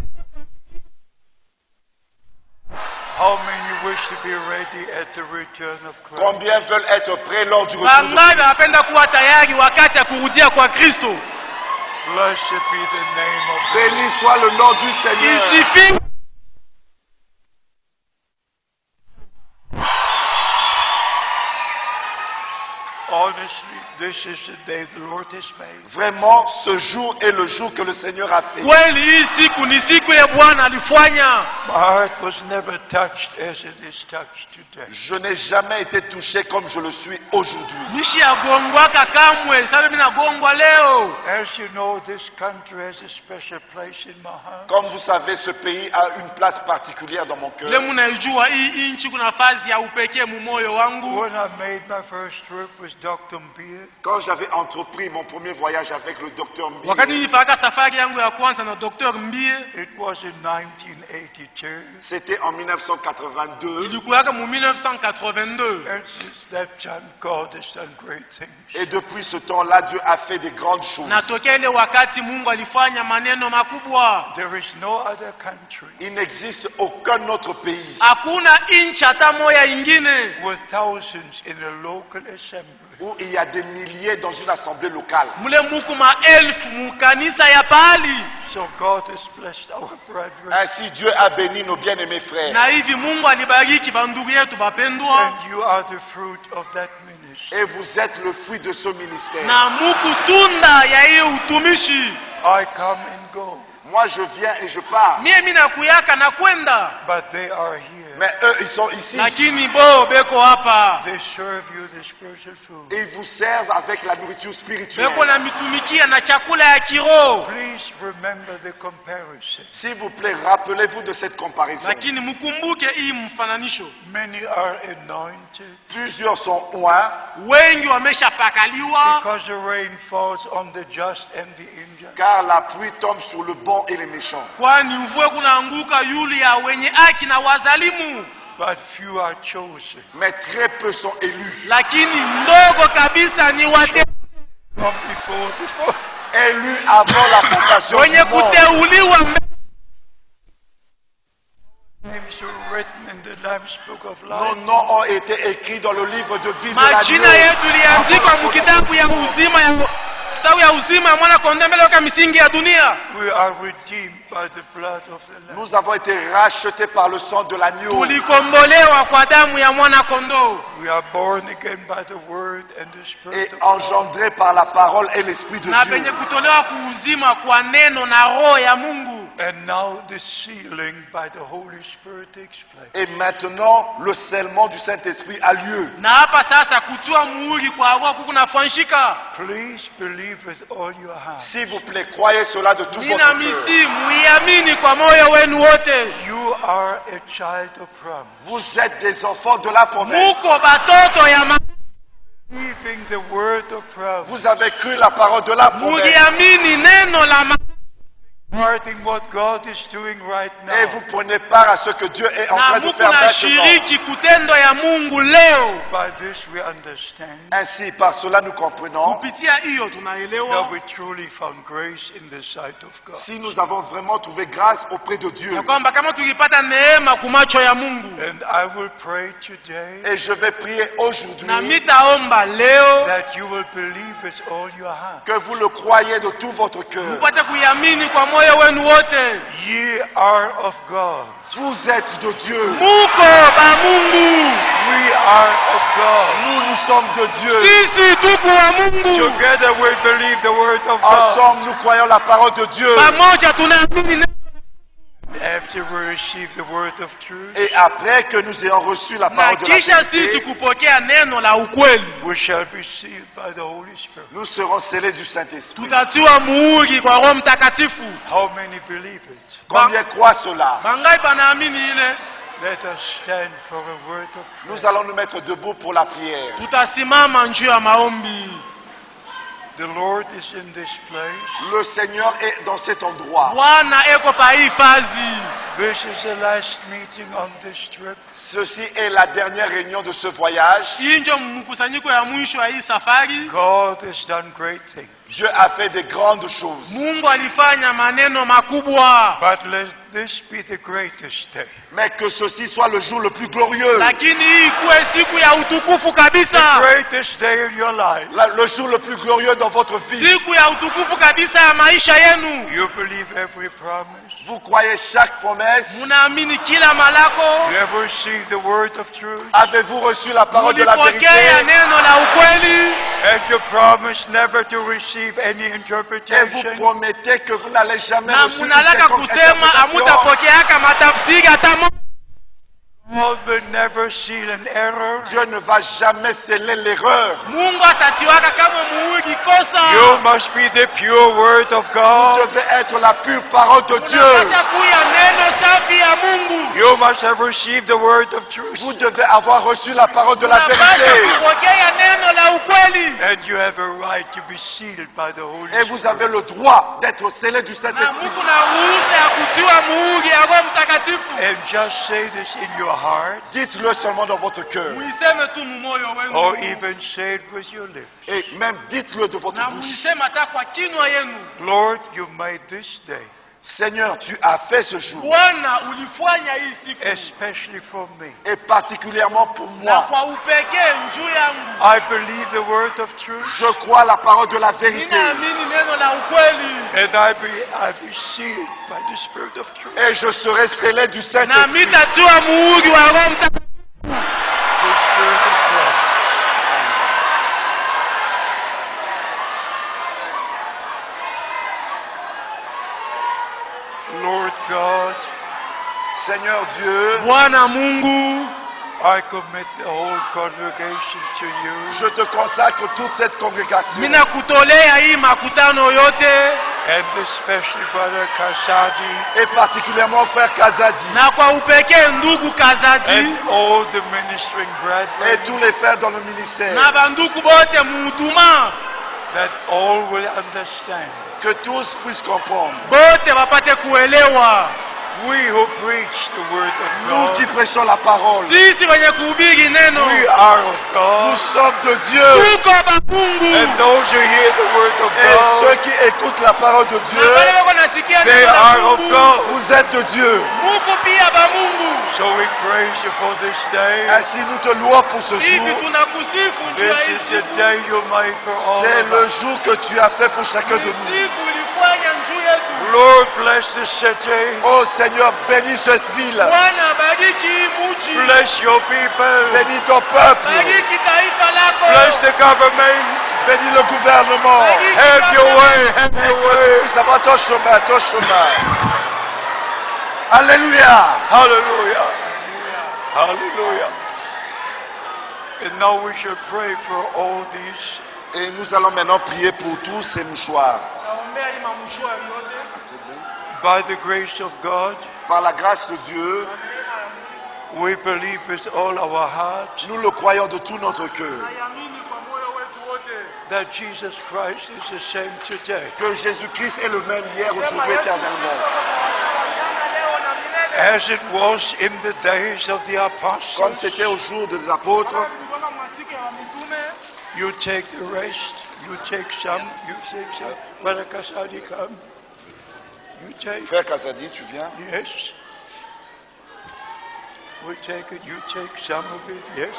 How many wish to be ready at the return of Christ? Combien veulent être prêts lors du retour de bangapi Christ? wanapenda kuwa tayari wakati ya kurudia kwa Kristo. Blessed be the name of the Lord. Béni soit le nom du Seigneur. Isifiwe Honestly, This is the day the Lord has made. Vraiment, ce jour est le jour que le Seigneur a fait. Kweli hii siku ni siku ile Bwana alifanya. My heart was never touched as it is touched today. Je n'ai jamais été touché comme je le suis aujourd'hui. Nishi agongwaka kamwe, sababu mimi nagongwa leo. As you know, this country has a special place in my heart. Comme vous savez, ce pays a une place particulière dans mon cœur. Le mnaijua hii nchi kuna nafasi ya upekee mu moyo wangu. When I made my first trip with Dr. Mbie, Quand j'avais entrepris mon premier voyage avec le docteur Mbie, Wakati nilifanya safari yangu ya kwanza na Dr. Mbie, it was in 1982. c'était en 1982. ilikuwa mu 1982. And since that time, God has done great things. Et depuis ce temps-là, Dieu a fait des grandes choses. Na tokea ile wakati Mungu alifanya maneno makubwa. There is no other country Il n'existe aucun autre pays Hakuna nchi hata moja ingine with thousands in a local assembly. où il y a des milliers dans une assemblée locale. mule muku maelfu mu kanisa ya pahali. So God has blessed our brethren. Ainsi, Dieu a béni nos bien-aimés frères. Na hivi Mungu alibariki bandugu yetu bapendwa. And you are the fruit of that ministry. Et vous êtes le fruit de ce ministère. Na muku tunda ya hii utumishi. I come and go, Moi, je viens et je pars. Mimi nakuyaka na kwenda. but they are here. Mais eux, ils sont ici. Lakini bo beko hapa. They serve you the spiritual food. Et ils vous servent avec la nourriture spirituelle. Beko na mitumikia na chakula ya kiroho. Please remember the comparison. S'il vous plaît, rappelez-vous de cette comparaison. Lakini mkumbuke hii mfananisho. Many are anointed Plusieurs sont oints Wengi wameshapakaliwa. because the rain falls on the just and the unjust. car la pluie tombe sur le bon et les méchants. Kwani mvua kunaanguka yule ya wenye haki na wazalimu. But few are chosen. Mais très peu sont élus. Lakini ndogo kabisa ni wate From before Élus avant la fondation wenye du monde. kuteuliwa names are written in the Lamb's Book of Nos Life. noms ont été écrits dans le livre de vie de majina l'agneau. yetu iliandikwa mu kitabu ya uzima ya mwana kondoo mbele ya misingi ya dunia. We are redeemed by the blood of the Lamb. Nous avons été rachetés par le sang de l'agneau. Tulikombolewa kwa damu ya mwana kondoo. We are born again by the word and the spirit Et of God. engendrés par la parole et l'esprit de Na Dieu. penye kutolewa kuuzima kwa neno na roho ya Mungu. And now the sealing by the Holy Spirit takes place. Et maintenant, le scellement du Saint-Esprit a lieu. Na hapa sasa kutua muhuri kwa roho kunafanyika. Please believe with all your heart. S'il vous plaît, croyez cela de tout Nina votre cœur. misi muiamini kwa moyo wenu wote. You are a child of promise. Vous êtes des enfants de la promesse. Muko batoto ya Believing the word of promise. Vous avez cru la parole de la promesse. muliamini neno la Regarding what God is doing right Et now. vous prenez part à ce que Dieu est en na train de muko faire na maintenant. shiriki kutendo ya Mungu leo. By this we understand Ainsi, par cela, nous comprenons. Kupitia hiyo tunaelewa that we truly found grace in the sight of God. Si nous avons vraiment trouvé grâce auprès de Dieu. ya kwamba kama tulipata neema kumacho ya Mungu. And I will pray today Et je vais prier aujourd'hui Na mitaomba leo that you will believe with all your heart. que vous le croyez de tout votre cœur. upate kuiamini kwa moyo wenu wote. Ye are of God. Vous êtes de Dieu. Muko ba Mungu. We are of God. Nous sommes de Dieu. Sisi tuko wa Mungu. Together we believe the word of God. Ensemble, nous croyons la parole de Dieu. Pamoja tunaamini After we receive the word of truth, Et après que nous ayons reçu la na parole de la kisha sisi vérité, kupokea neno la ukweli. we shall be sealed by the Holy Spirit. nous serons scellés du Saint-Esprit. Tutatiwa muhuri kwa Roho Mtakatifu. How many believe it? Combien croient cela? Bangai panaamini ile. Let us stand for a word of prayer. Nous allons nous mettre debout pour la prière. Tutasimama njuu ya maombi. The Lord is in this place. Le Seigneur est dans cet endroit. Bwana eko pa hii fazi. This is the last meeting on this trip. Ceci est la dernière réunion de ce voyage. Hii ndio mkusanyiko ya mwisho ya hii safari. God has done great things. Dieu a fait de grandes choses. Mungu alifanya maneno makubwa. But let this be the greatest day. Mais que ceci soit le jour le plus glorieux. Lakini hii kuwe siku ya utukufu The kabisa. greatest day in your life. Le jour le plus glorieux dans votre vie. Siku ya utukufu kabisa ya maisha yenu. You believe every promise. Vous croyez chaque promesse. Munaamini kila malako. You ever received the word of truth. Avez-vous reçu la parole de la Mulipokea vérité? neno la ukweli. And you promise never to receive any Et vous interpretation. promettez que vous n'allez jamais na recevoir une munalaka quelconque kusema interprétation. amutapokeaka matafsiri hata moja. God will never seal an error. Dieu ne va jamais sceller l'erreur. Mungu atatiwaka kama muhuri kosa. You must be the pure word of Vous God. devez être la pure parole de Dieu. Unapasha kuya neno safi ya Mungu. You must have received the word of truth. Vous devez avoir reçu la parole de la Unapasha vérité. kupokea neno la ukweli. And you have a right to be sealed by the Holy Et vous Spirit. avez le droit d'être scellé du Na Saint-Esprit. Mungu na ruhusa ya kutiwa muhuri ya Roho Mtakatifu. And just say this in your heart, Dites-le seulement dans votre cœur. Muiseme tu mumoyo or wenu. even say it with your lips. Et même dites-le de votre Na bouche. muiseme hata kwa kinywa yenu. Lord, you made this day, Seigneur, tu as fait ce jour. Bwana ulifanya hii siku. especially for me. Et particulièrement pour Na moi. kwa upekee njuu yangu. I believe the word of truth, Je crois la parole de la vérité. Ninaamini neno la ukweli. and I be sealed by the Spirit of truth. Et je serai scellé du Na Saint-Esprit. mitatiwa muhuri wa Roho Mtakatifu. The Spirit of God. Lord God, Seigneur Dieu, Bwana Mungu, I commit the whole congregation to you. je te consacre toute cette congrégation. mina kutolea hii makutano yote And especially Brother Kasadi Et particulièrement frère Kazadi. na kwa upekee ndugu Kazadi and all the ministering Et brethren, tous les frères dans le ministère. na banduku bote muhuduma that all will understand. Que tous puissent comprendre. bote wapate kuelewa. We who preach the word of Nous qui God, prêchons la parole. Sisi wenye kuhubiri neno we are of Nous God. sommes de Dieu. tuko ba Mungu. And those who hear the word of Et ceux God, qui écoutent la parole de Na Dieu, wale wako nasikia they neno la are of Mungu, God. vous êtes de Dieu. Mungu pia ba Mungu. So we praise you for this day. Ainsi nous te louons pour ce Hivi jour. tunakusifu njuu This ya hii is the siku. day you made for all C'est of le us. jour que tu as fait pour chacun de nous. Siku ulifanya njuu yetu. Lord, bless the city. Oh Seigneur, bénis cette ville. Bwana bariki muji. Bless your people. Bénis ton peuple. Bariki taifa lako. Bless the government. Bénis le gouvernement. Have your way. Have Et your que tu way. puisses avoir ton chemin, ton chemin. Alléluia. Hallelujah. Hallelujah. And now we shall pray for all these. Et nous allons maintenant prier pour tous ces mouchoirs. Naombea hii mamushwari yote. By the grace of God, Par la grâce de Dieu, we believe with all our heart nous le croyons de tout notre cœur. Nayamini kwa moyo wetu wote. that Jesus Christ is the same today. Que Jésus-Christ est le même hier, aujourd'hui, éternellement. Jana, leo na milele. As it was in the days of the Comme apostles, c'était au jour des apôtres, Tulikuwa masika ya mitume. you take the rest, you take some, you take some. Brother Kasadi, come. You take, frère Kazadi, tu viens? yes. We take it, you take some of it, yes.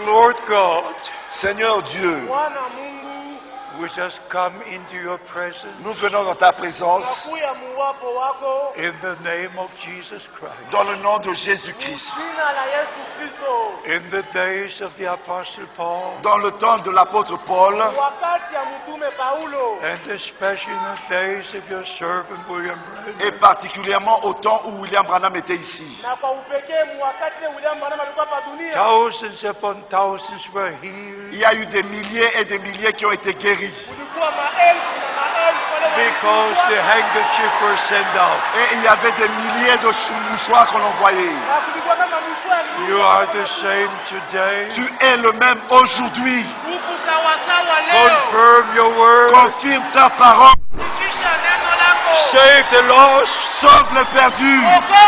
Lord God, Seigneur Dieu, Bwana Mungu, we just come into your presence nous venons dans ta présence nakuya muwapo wako. in the name of Jesus Christ. dans le nom de Jésus-Christ. Jina la Yesu Kristo. In the days of the Apostle Paul, Dans le temps de l'apôtre Paul, Wakati ya mtume Paulo. and especially in the days of your servant William et Branham, particulièrement au temps où William Branham était ici. Na kwa upekee wakati ile William Branham alikuwa hapa dunia. thousands upon thousands were healed Il y a eu des milliers et des milliers qui ont été guéris. Kulikuwa maelfu na maelfu wale because the handkerchief were sent out. Et il y avait des milliers de mouchoirs qu'on envoyait. na kulikuwa kama mshwari. You are the same today. Tu es le même aujourd'hui. Huku sawa sawa leo. Confirm your word. Confirme ta parole. Kisha neno lako. Save the lost. Sauve les perdus. Okoa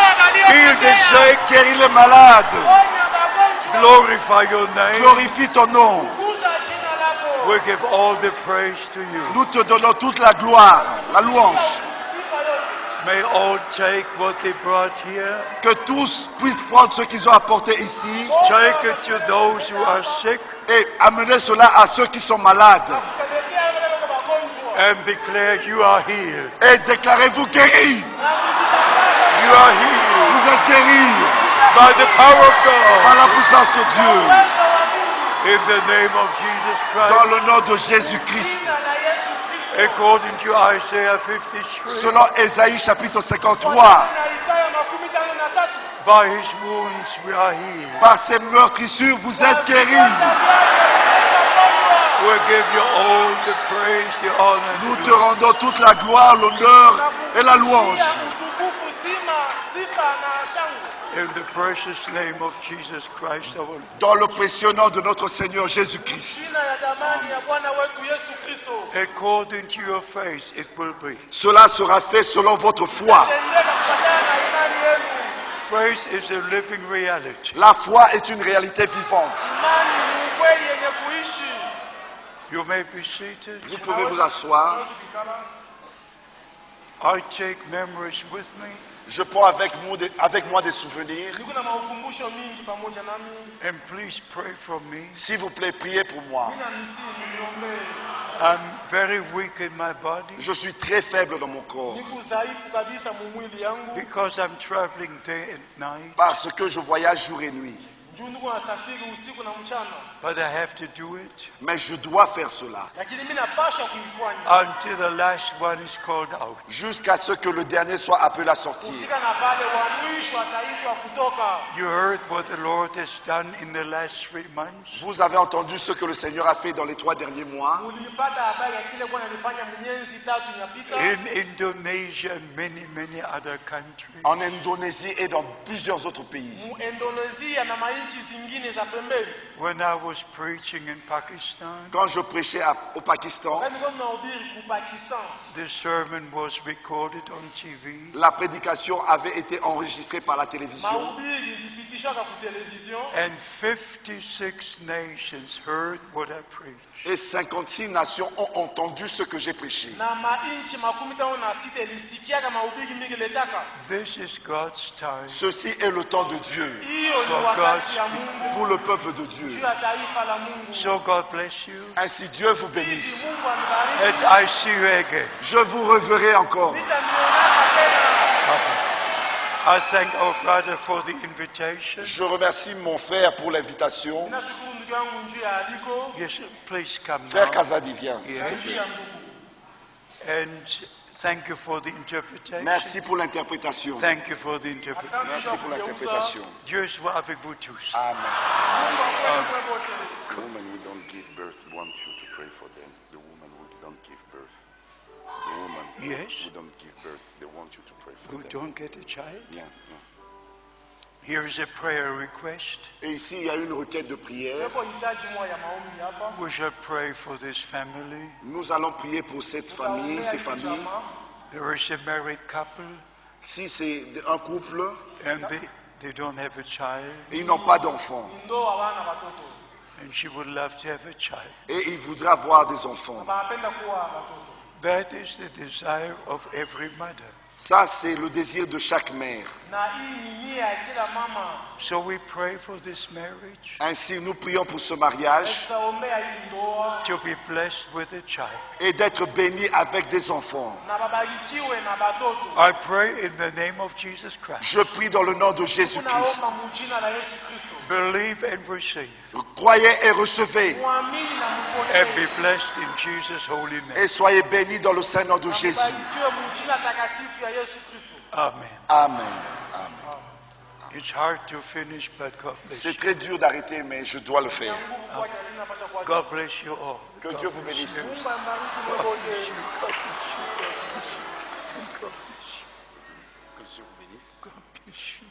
Heal the waliopotea. sick. Guéris les malades. Ponya magonjwa. Glorify your name. Glorifie ton nom. Kuza jina lako. We give all the praise to you. Nous te donnons toute la gloire, la louange. Sifa yote. May all take what they brought here. Que tous puissent prendre ce qu'ils ont apporté ici Take it to those who are sick et amener cela à ceux qui sont malades. Pelekea wale wako magonjwa. and declare you are healed. Et déclarez-vous guéris. You are healed Vous êtes guéris by the power of par God. la puissance de Dieu. Uwezo wa Mungu. In the name of Jesus Dans Christ, le nom de Jésus-Christ. Jina la Yesu Kristo. according to Isaiah 53, Selon Ésaïe chapitre 53, Na Isaya 53. by his wounds we are healed. par ses meurtrissures, vous êtes guéris. We give you all the praise, the honor. Nous te rendons toute la gloire, l'honneur et la louange. Utukufu, sifa na shangwe. In the precious name of Jesus Christ our Lord. Dans le précieux nom de notre Seigneur Jésus-Christ. Jina ya damani ya Bwana wetu Yesu Kristo. According to your faith it will be. Cela sera fait selon votre foi. Tendeka kufuatana na imani yenu. Faith is a living reality. La foi est une réalité vivante. Imani ni ukweli yenye kuishi. You may be seated. Vous pouvez vous asseoir. I take memories with me, Je prends avec moi des souvenirs. Niko na maukumbusho mingi pamoja nami. and please pray for me. S'il vous plaît, priez pour moi. Nina misi niombee. I'm very weak in my body Je suis très faible dans mon corps Niko dhaifu kabisa mu mwili yangu. because I'm traveling day and night, parce que je voyage jour et nuit. Juu niko nasafiri usiku na mchana. but I have to do it Mais je dois faire cela Lakini mimi napasha kuifanya. until the last one is called out. jusqu'à ce que le dernier soit appelé à sortir. Kufika na pale wa mwisho ataitwa kutoka. You heard what the Lord has done in the last 3 months. Vous avez entendu ce que le Seigneur a fait dans les 3 derniers mois. Ulipata habari ya kile Bwana alifanya miezi 3 inapita. In Indonesia and many other countries. En Indonésie et dans plusieurs autres pays. Mu Indonesia na mainchi zingine za pembeni. When I was preaching in Pakistan, Quand je prêchais au Pakistan, Wakati nilikuwa nahubiri ku Pakistan. the sermon was recorded on TV. la prédication avait été enregistrée par la télévision. Mahubiri ilipitishwa kwa television. And 56 nations heard what I preached. Et 56 nations ont entendu ce que j'ai prêché. Na mainchi 56 ilisikiaga mahubiri mingi letaka. This is God's time Ceci est le temps de Dieu Hiyo ni For wakati God's ya Mungu. pour le peuple de Dieu. Juu ya taifa la Mungu. So God bless you. Ainsi Dieu vous bénisse. Mungu anibariki. And I see you again. Je vous reverrai encore. Nitanionana tena. I thank our brother for the invitation. Je remercie mon frère pour l'invitation. Nashukuru ndugu yangu njoo ya aliko. Yes, please come Frère now. Kazadi, viens. Yeah. Karibia ndugu. And thank you for the interpretation. Merci pour l'interprétation. Thank you for the interpretation. Asante Merci kwa pour kugeuza. l'interprétation. Dieu soit avec vous tous. Amen. Mungu akubariki wote. The woman who don't give birth want you to pray for them. The woman who don't give birth. The woman Yes. who don't give birth, they want you to pray for Who them. don't get a child? Bien, bien. Here is a prayer request. Et ici, il y a une requête de prière. Kwa hitaji moja ya maombi hapa. We shall pray for this family. Nous allons prier pour cette famille, ces familles. There is a married couple Si c'est un couple and they don't have a child, et ils n'ont pas d'enfants Ndoa hawana watoto. and she would love to have a child. et ils voudraient avoir des enfants. Wanapenda kuwa watoto. That is the desire of every mother. Ça, c'est le désir de chaque mère. Na hii ni nia ya kila mama. So we pray for this marriage Ainsi, nous prions pour ce mariage Tutaombea hii ndoa to be blessed with a child. et d'être bénis avec des enfants. na babarikiwe na batoto. I pray in the name of Jesus Christ. Je prie dans le nom de Jésus-Christ. Tunaomba mujina la Yesu Kristo. Believe and receive Croyez et recevez Muamini na and mpokee. be blessed in Jesus' holy name. et soyez bénis dans le saint nom de Jésus. Barikiwe mujina takatifu ya Yesu Kristo. Amen. Amen. It's hard to finish, but God bless C'est you. très dur d'arrêter, mais je dois le faire. Nguvu kwa jamii napasha kuacha. God bless you all. Que God Dieu vous bless bénisse you. tous. Mungu ambariki God mmoja. bless you. God bless you. God bless you. God bless you. Que Dieu vous bénisse. God bless you.